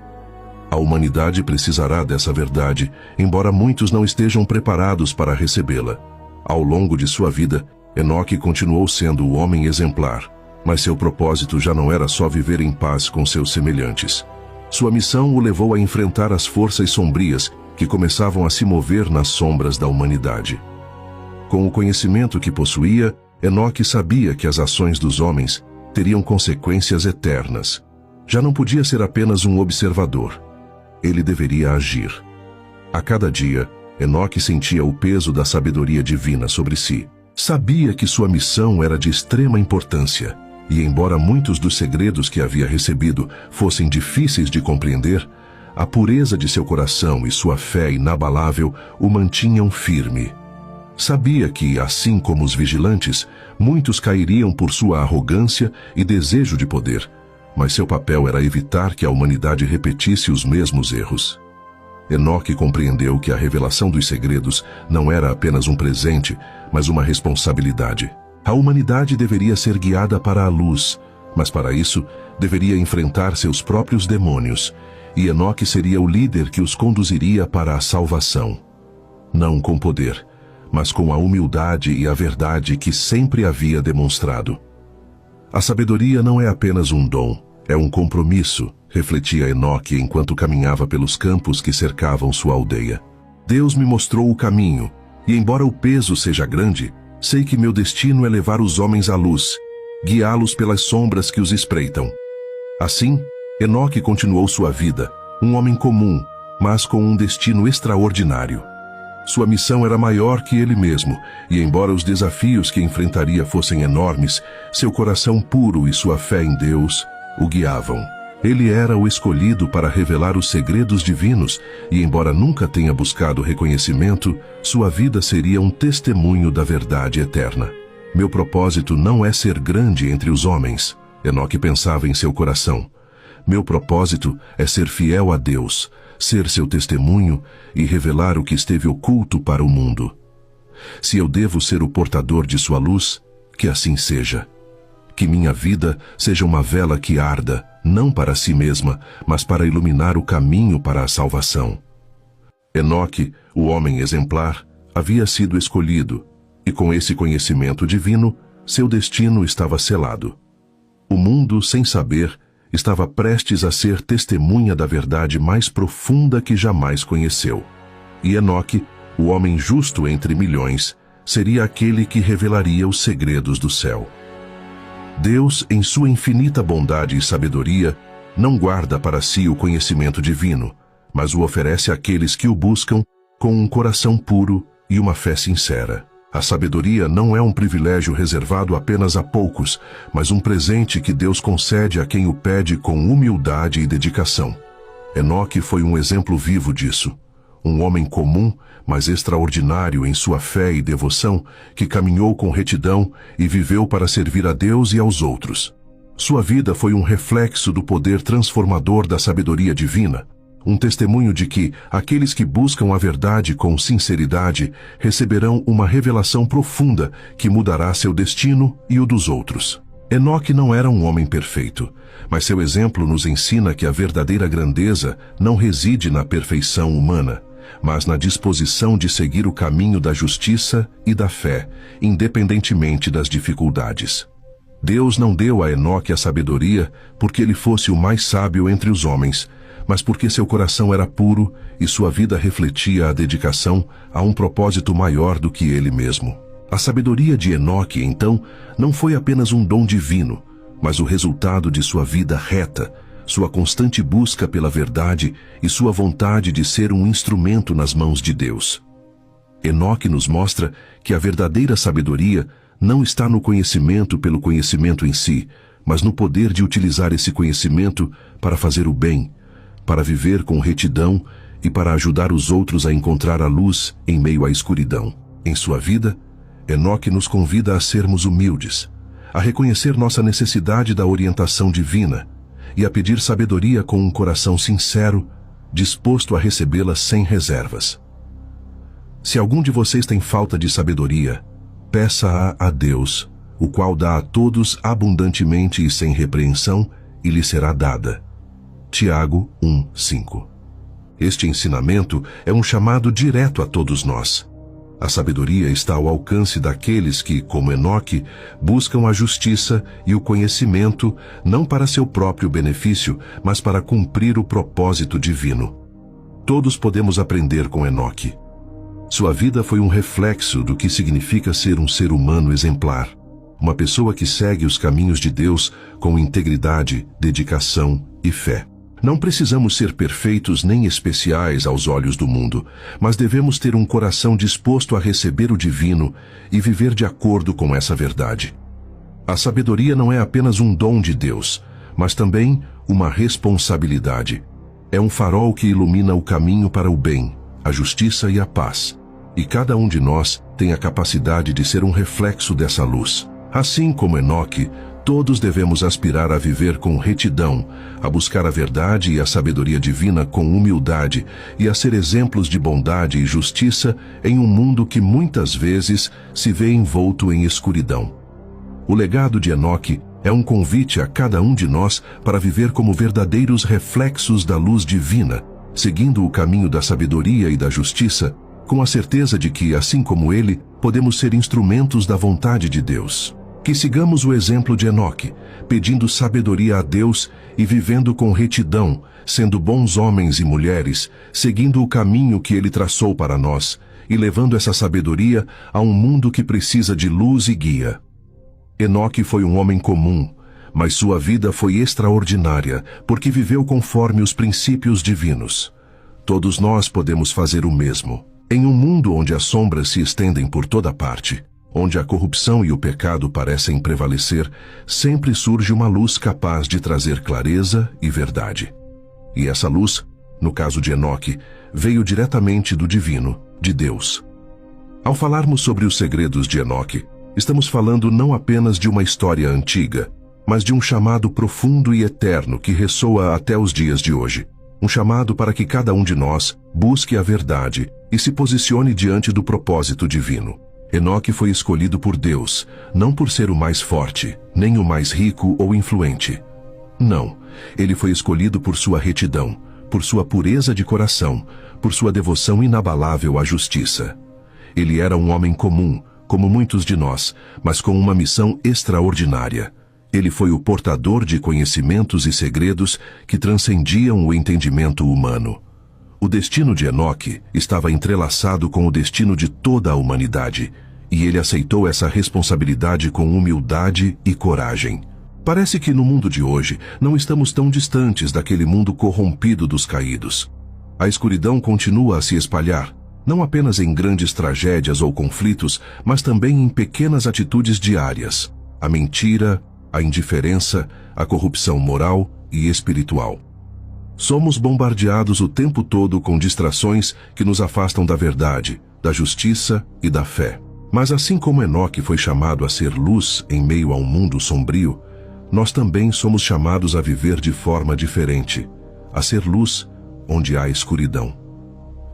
A humanidade precisará dessa verdade, embora muitos não estejam preparados para recebê-la. Ao longo de sua vida, Enoque continuou sendo o homem exemplar, mas seu propósito já não era só viver em paz com seus semelhantes. Sua missão o levou a enfrentar as forças sombrias que começavam a se mover nas sombras da humanidade. Com o conhecimento que possuía, Enoque sabia que as ações dos homens teriam consequências eternas. Já não podia ser apenas um observador. Ele deveria agir. A cada dia, Enoque sentia o peso da sabedoria divina sobre si. Sabia que sua missão era de extrema importância, e embora muitos dos segredos que havia recebido fossem difíceis de compreender, a pureza de seu coração e sua fé inabalável o mantinham firme. Sabia que, assim como os vigilantes, muitos cairiam por sua arrogância e desejo de poder, mas seu papel era evitar que a humanidade repetisse os mesmos erros. Enoque compreendeu que a revelação dos segredos não era apenas um presente, mas uma responsabilidade. A humanidade deveria ser guiada para a luz, mas para isso deveria enfrentar seus próprios demônios, e Enoque seria o líder que os conduziria para a salvação. Não com poder, mas com a humildade e a verdade que sempre havia demonstrado. A sabedoria não é apenas um dom, é um compromisso, refletia Enoque enquanto caminhava pelos campos que cercavam sua aldeia. Deus me mostrou o caminho, e embora o peso seja grande, sei que meu destino é levar os homens à luz, guiá-los pelas sombras que os espreitam. Assim, Enoque continuou sua vida, um homem comum, mas com um destino extraordinário. Sua missão era maior que ele mesmo, e embora os desafios que enfrentaria fossem enormes, seu coração puro e sua fé em Deus o guiavam. Ele era o escolhido para revelar os segredos divinos, e embora nunca tenha buscado reconhecimento, sua vida seria um testemunho da verdade eterna. Meu propósito não é ser grande entre os homens, Enoque pensava em seu coração. Meu propósito é ser fiel a Deus, ser seu testemunho e revelar o que esteve oculto para o mundo. Se eu devo ser o portador de sua luz, que assim seja. que minha vida seja uma vela que arda, não para si mesma, mas para iluminar o caminho para a salvação. Enoque, o homem exemplar, havia sido escolhido, e com esse conhecimento divino, seu destino estava selado. O mundo, sem saber, estava prestes a ser testemunha da verdade mais profunda que jamais conheceu. E Enoque, o homem justo entre milhões, seria aquele que revelaria os segredos do céu. Deus, em sua infinita bondade e sabedoria, não guarda para si o conhecimento divino, mas o oferece àqueles que o buscam com um coração puro e uma fé sincera. A sabedoria não é um privilégio reservado apenas a poucos, mas um presente que Deus concede a quem o pede com humildade e dedicação. Enoque foi um exemplo vivo disso. Um homem comum, mas extraordinário em sua fé e devoção, que caminhou com retidão e viveu para servir a Deus e aos outros. Sua vida foi um reflexo do poder transformador da sabedoria divina, um testemunho de que aqueles que buscam a verdade com sinceridade receberão uma revelação profunda que mudará seu destino e o dos outros. Enoque não era um homem perfeito, mas seu exemplo nos ensina que a verdadeira grandeza não reside na perfeição humana, mas na disposição de seguir o caminho da justiça e da fé, independentemente das dificuldades. Deus não deu a Enoque a sabedoria porque ele fosse o mais sábio entre os homens, mas porque seu coração era puro e sua vida refletia a dedicação a um propósito maior do que ele mesmo. A sabedoria de Enoque, então, não foi apenas um dom divino, mas o resultado de sua vida reta, sua constante busca pela verdade e sua vontade de ser um instrumento nas mãos de Deus. Enoque nos mostra que a verdadeira sabedoria não está no conhecimento pelo conhecimento em si, mas no poder de utilizar esse conhecimento para fazer o bem, para viver com retidão e para ajudar os outros a encontrar a luz em meio à escuridão. Em sua vida, Enoque nos convida a sermos humildes, a reconhecer nossa necessidade da orientação divina e a pedir sabedoria com um coração sincero, disposto a recebê-la sem reservas. Se algum de vocês tem falta de sabedoria, peça-a a Deus, o qual dá a todos abundantemente e sem repreensão, e lhe será dada. Tiago 1:5. Este ensinamento é um chamado direto a todos nós. A sabedoria está ao alcance daqueles que, como Enoque, buscam a justiça e o conhecimento não para seu próprio benefício, mas para cumprir o propósito divino. Todos podemos aprender com Enoque. Sua vida foi um reflexo do que significa ser um ser humano exemplar, uma pessoa que segue os caminhos de Deus com integridade, dedicação e fé. Não precisamos ser perfeitos nem especiais aos olhos do mundo, mas devemos ter um coração disposto a receber o divino e viver de acordo com essa verdade. A sabedoria não é apenas um dom de Deus, mas também uma responsabilidade. É um farol que ilumina o caminho para o bem, a justiça e a paz. E cada um de nós tem a capacidade de ser um reflexo dessa luz. Assim como Enoque, todos devemos aspirar a viver com retidão, a buscar a verdade e a sabedoria divina com humildade e a ser exemplos de bondade e justiça em um mundo que muitas vezes se vê envolto em escuridão. O legado de Enoque é um convite a cada um de nós para viver como verdadeiros reflexos da luz divina, seguindo o caminho da sabedoria e da justiça, com a certeza de que, assim como ele, podemos ser instrumentos da vontade de Deus. Que sigamos o exemplo de Enoque, pedindo sabedoria a Deus e vivendo com retidão, sendo bons homens e mulheres, seguindo o caminho que ele traçou para nós e levando essa sabedoria a um mundo que precisa de luz e guia. Enoque foi um homem comum, mas sua vida foi extraordinária porque viveu conforme os princípios divinos. Todos nós podemos fazer o mesmo. Em um mundo onde as sombras se estendem por toda parte, onde a corrupção e o pecado parecem prevalecer, sempre surge uma luz capaz de trazer clareza e verdade. E essa luz, no caso de Enoque, veio diretamente do divino, de Deus. Ao falarmos sobre os segredos de Enoque, estamos falando não apenas de uma história antiga, mas de um chamado profundo e eterno que ressoa até os dias de hoje. Um chamado para que cada um de nós busque a verdade e se posicione diante do propósito divino. Enoque foi escolhido por Deus, não por ser o mais forte, nem o mais rico ou influente. Não, ele foi escolhido por sua retidão, por sua pureza de coração, por sua devoção inabalável à justiça. Ele era um homem comum, como muitos de nós, mas com uma missão extraordinária. Ele foi o portador de conhecimentos e segredos que transcendiam o entendimento humano. O destino de Enoque estava entrelaçado com o destino de toda a humanidade, e ele aceitou essa responsabilidade com humildade e coragem. Parece que no mundo de hoje não estamos tão distantes daquele mundo corrompido dos caídos. A escuridão continua a se espalhar, não apenas em grandes tragédias ou conflitos, mas também em pequenas atitudes diárias: a mentira, a indiferença, a corrupção moral e espiritual. Somos bombardeados o tempo todo com distrações que nos afastam da verdade, da justiça e da fé. Mas assim como Enoque foi chamado a ser luz em meio a um mundo sombrio, nós também somos chamados a viver de forma diferente, a ser luz onde há escuridão.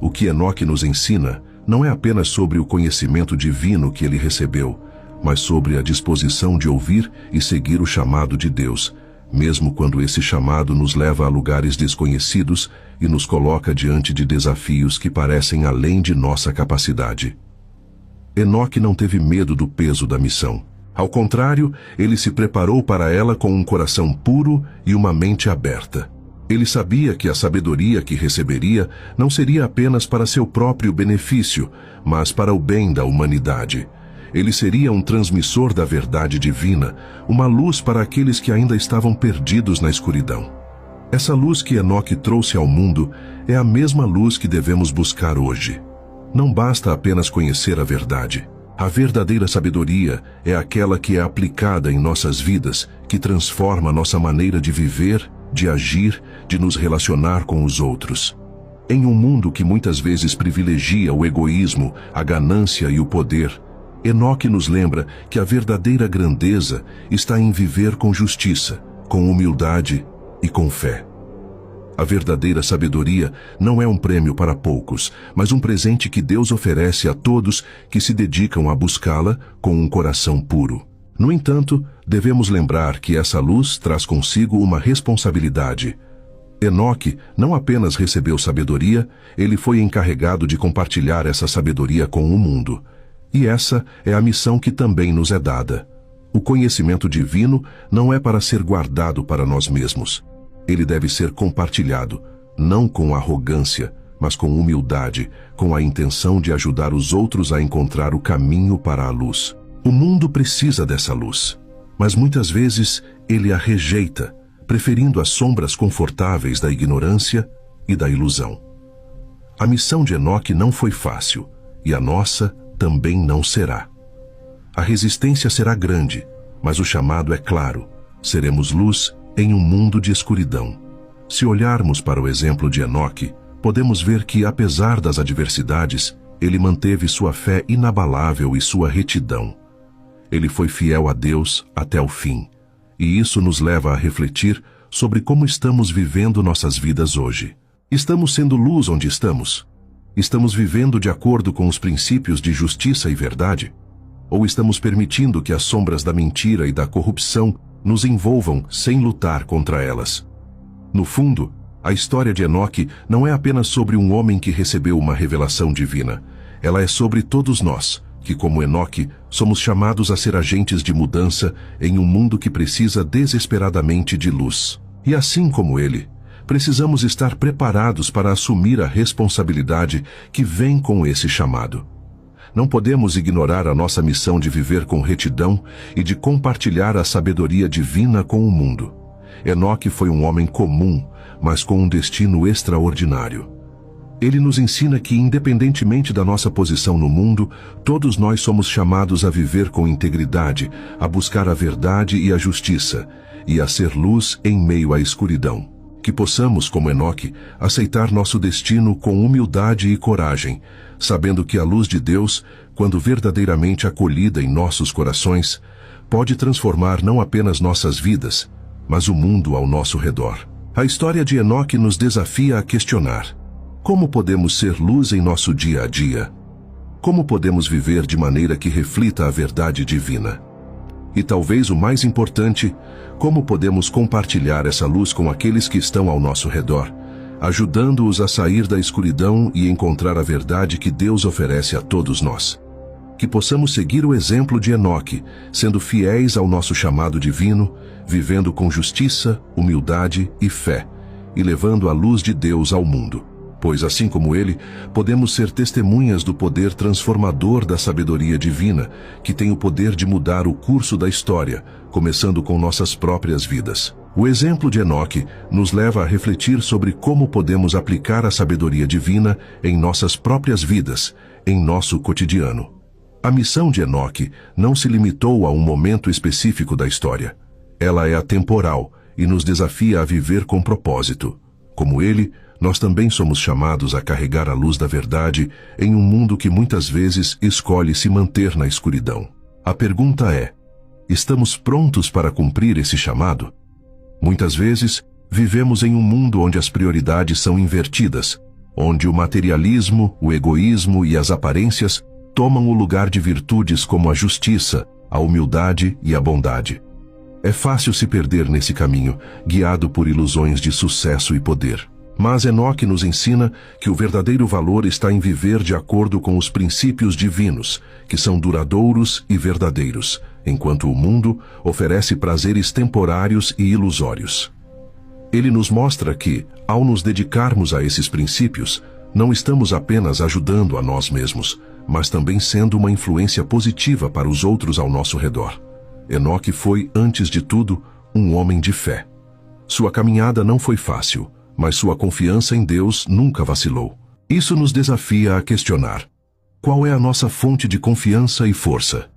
O que Enoque nos ensina não é apenas sobre o conhecimento divino que ele recebeu, mas sobre a disposição de ouvir e seguir o chamado de Deus, mesmo quando esse chamado nos leva a lugares desconhecidos e nos coloca diante de desafios que parecem além de nossa capacidade. Enoque não teve medo do peso da missão. Ao contrário, ele se preparou para ela com um coração puro e uma mente aberta. Ele sabia que a sabedoria que receberia não seria apenas para seu próprio benefício, mas para o bem da humanidade. Ele seria um transmissor da verdade divina, uma luz para aqueles que ainda estavam perdidos na escuridão. Essa luz que Enoque trouxe ao mundo é a mesma luz que devemos buscar hoje. Não basta apenas conhecer a verdade. A verdadeira sabedoria é aquela que é aplicada em nossas vidas, que transforma nossa maneira de viver, de agir, de nos relacionar com os outros. Em um mundo que muitas vezes privilegia o egoísmo, a ganância e o poder, Enoque nos lembra que a verdadeira grandeza está em viver com justiça, com humildade e com fé. A verdadeira sabedoria não é um prêmio para poucos, mas um presente que Deus oferece a todos que se dedicam a buscá-la com um coração puro. No entanto, devemos lembrar que essa luz traz consigo uma responsabilidade. Enoque não apenas recebeu sabedoria, ele foi encarregado de compartilhar essa sabedoria com o mundo. E essa é a missão que também nos é dada. O conhecimento divino não é para ser guardado para nós mesmos. Ele deve ser compartilhado, não com arrogância, mas com humildade, com a intenção de ajudar os outros a encontrar o caminho para a luz. O mundo precisa dessa luz, mas muitas vezes ele a rejeita, preferindo as sombras confortáveis da ignorância e da ilusão. A missão de Enoque não foi fácil, e a nossa também não será. A resistência será grande, mas o chamado é claro: seremos luz em um mundo de escuridão. Se olharmos para o exemplo de Enoque, podemos ver que, apesar das adversidades, ele manteve sua fé inabalável e sua retidão. Ele foi fiel a Deus até o fim, e isso nos leva a refletir sobre como estamos vivendo nossas vidas hoje. Estamos sendo luz onde estamos? Estamos vivendo de acordo com os princípios de justiça e verdade? Ou estamos permitindo que as sombras da mentira e da corrupção nos envolvam sem lutar contra elas? No fundo, a história de Enoque não é apenas sobre um homem que recebeu uma revelação divina. Ela é sobre todos nós, que como Enoque, somos chamados a ser agentes de mudança em um mundo que precisa desesperadamente de luz. E assim como ele, precisamos estar preparados para assumir a responsabilidade que vem com esse chamado. Não podemos ignorar a nossa missão de viver com retidão e de compartilhar a sabedoria divina com o mundo. Enoque foi um homem comum, mas com um destino extraordinário. Ele nos ensina que, independentemente da nossa posição no mundo, todos nós somos chamados a viver com integridade, a buscar a verdade e a justiça, e a ser luz em meio à escuridão. Que possamos, como Enoque, aceitar nosso destino com humildade e coragem, sabendo que a luz de Deus, quando verdadeiramente acolhida em nossos corações, pode transformar não apenas nossas vidas, mas o mundo ao nosso redor. A história de Enoque nos desafia a questionar: como podemos ser luz em nosso dia a dia? como podemos viver de maneira que reflita a verdade divina? E talvez o mais importante, como podemos compartilhar essa luz com aqueles que estão ao nosso redor, ajudando-os a sair da escuridão e encontrar a verdade que Deus oferece a todos nós. Que possamos seguir o exemplo de Enoque, sendo fiéis ao nosso chamado divino, vivendo com justiça, humildade e fé, e levando a luz de Deus ao mundo. Pois, assim como ele, podemos ser testemunhas do poder transformador da sabedoria divina, que tem o poder de mudar o curso da história, começando com nossas próprias vidas. O exemplo de Enoque nos leva a refletir sobre como podemos aplicar a sabedoria divina em nossas próprias vidas, em nosso cotidiano. A missão de Enoque não se limitou a um momento específico da história. Ela é atemporal e nos desafia a viver com propósito. Como ele, nós também somos chamados a carregar a luz da verdade em um mundo que muitas vezes escolhe se manter na escuridão. A pergunta é: estamos prontos para cumprir esse chamado? Muitas vezes, vivemos em um mundo onde as prioridades são invertidas, onde o materialismo, o egoísmo e as aparências tomam o lugar de virtudes como a justiça, a humildade e a bondade. É fácil se perder nesse caminho, guiado por ilusões de sucesso e poder. Mas Enoque nos ensina que o verdadeiro valor está em viver de acordo com os princípios divinos, que são duradouros e verdadeiros, enquanto o mundo oferece prazeres temporários e ilusórios. Ele nos mostra que, ao nos dedicarmos a esses princípios, não estamos apenas ajudando a nós mesmos, mas também sendo uma influência positiva para os outros ao nosso redor. Enoque foi, antes de tudo, um homem de fé. Sua caminhada não foi fácil, mas sua confiança em Deus nunca vacilou. Isso nos desafia a questionar: qual é a nossa fonte de confiança e força?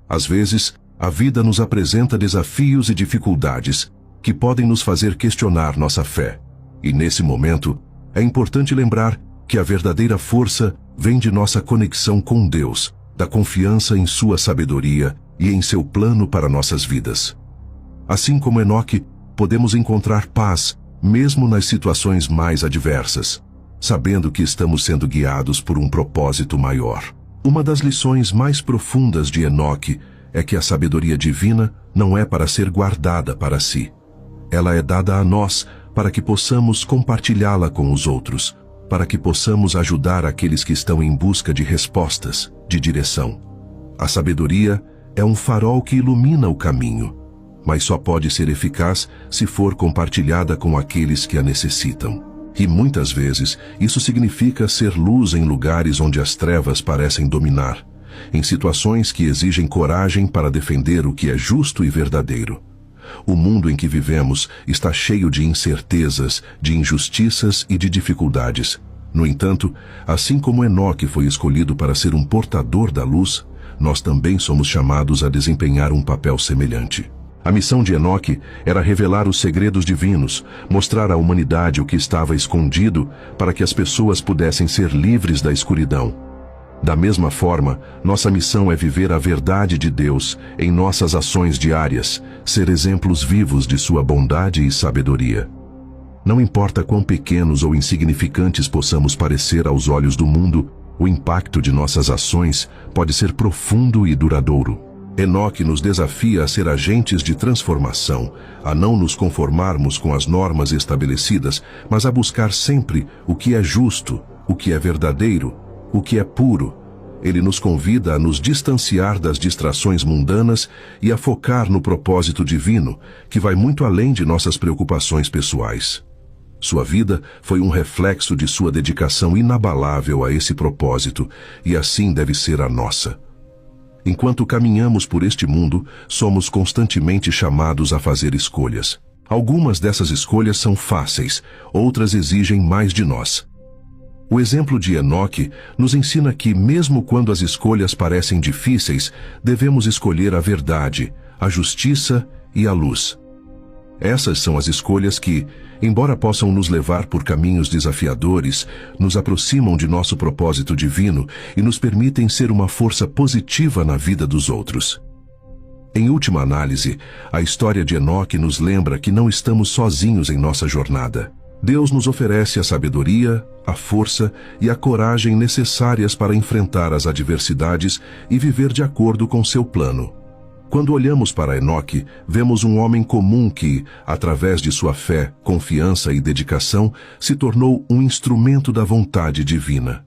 Às vezes, a vida nos apresenta desafios e dificuldades que podem nos fazer questionar nossa fé. E nesse momento, é importante lembrar que a verdadeira força vem de nossa conexão com Deus, da confiança em sua sabedoria e em seu plano para nossas vidas. Assim como Enoque, podemos encontrar paz mesmo nas situações mais adversas, sabendo que estamos sendo guiados por um propósito maior. Uma das lições mais profundas de Enoque é que a sabedoria divina não é para ser guardada para si. Ela é dada a nós para que possamos compartilhá-la com os outros, para que possamos ajudar aqueles que estão em busca de respostas, de direção. A sabedoria é um farol que ilumina o caminho, mas só pode ser eficaz se for compartilhada com aqueles que a necessitam. E muitas vezes, isso significa ser luz em lugares onde as trevas parecem dominar, em situações que exigem coragem para defender o que é justo e verdadeiro. O mundo em que vivemos está cheio de incertezas, de injustiças e de dificuldades. No entanto, assim como Enoque foi escolhido para ser um portador da luz, nós também somos chamados a desempenhar um papel semelhante. A missão de Enoque era revelar os segredos divinos, mostrar à humanidade o que estava escondido para que as pessoas pudessem ser livres da escuridão. Da mesma forma, nossa missão é viver a verdade de Deus em nossas ações diárias, ser exemplos vivos de sua bondade e sabedoria. Não importa quão pequenos ou insignificantes possamos parecer aos olhos do mundo, o impacto de nossas ações pode ser profundo e duradouro. Enoque nos desafia a ser agentes de transformação, a não nos conformarmos com as normas estabelecidas, mas a buscar sempre o que é justo, o que é verdadeiro, o que é puro. Ele nos convida a nos distanciar das distrações mundanas e a focar no propósito divino, que vai muito além de nossas preocupações pessoais. Sua vida foi um reflexo de sua dedicação inabalável a esse propósito, e assim deve ser a nossa. Enquanto caminhamos por este mundo, somos constantemente chamados a fazer escolhas. Algumas dessas escolhas são fáceis, outras exigem mais de nós. O exemplo de Enoque nos ensina que, mesmo quando as escolhas parecem difíceis, devemos escolher a verdade, a justiça e a luz. Essas são as escolhas que, embora possam nos levar por caminhos desafiadores, nos aproximam de nosso propósito divino e nos permitem ser uma força positiva na vida dos outros. Em última análise, a história de Enoque nos lembra que não estamos sozinhos em nossa jornada. Deus nos oferece a sabedoria, a força e a coragem necessárias para enfrentar as adversidades e viver de acordo com seu plano. Quando olhamos para Enoque, vemos um homem comum que, através de sua fé, confiança e dedicação, se tornou um instrumento da vontade divina.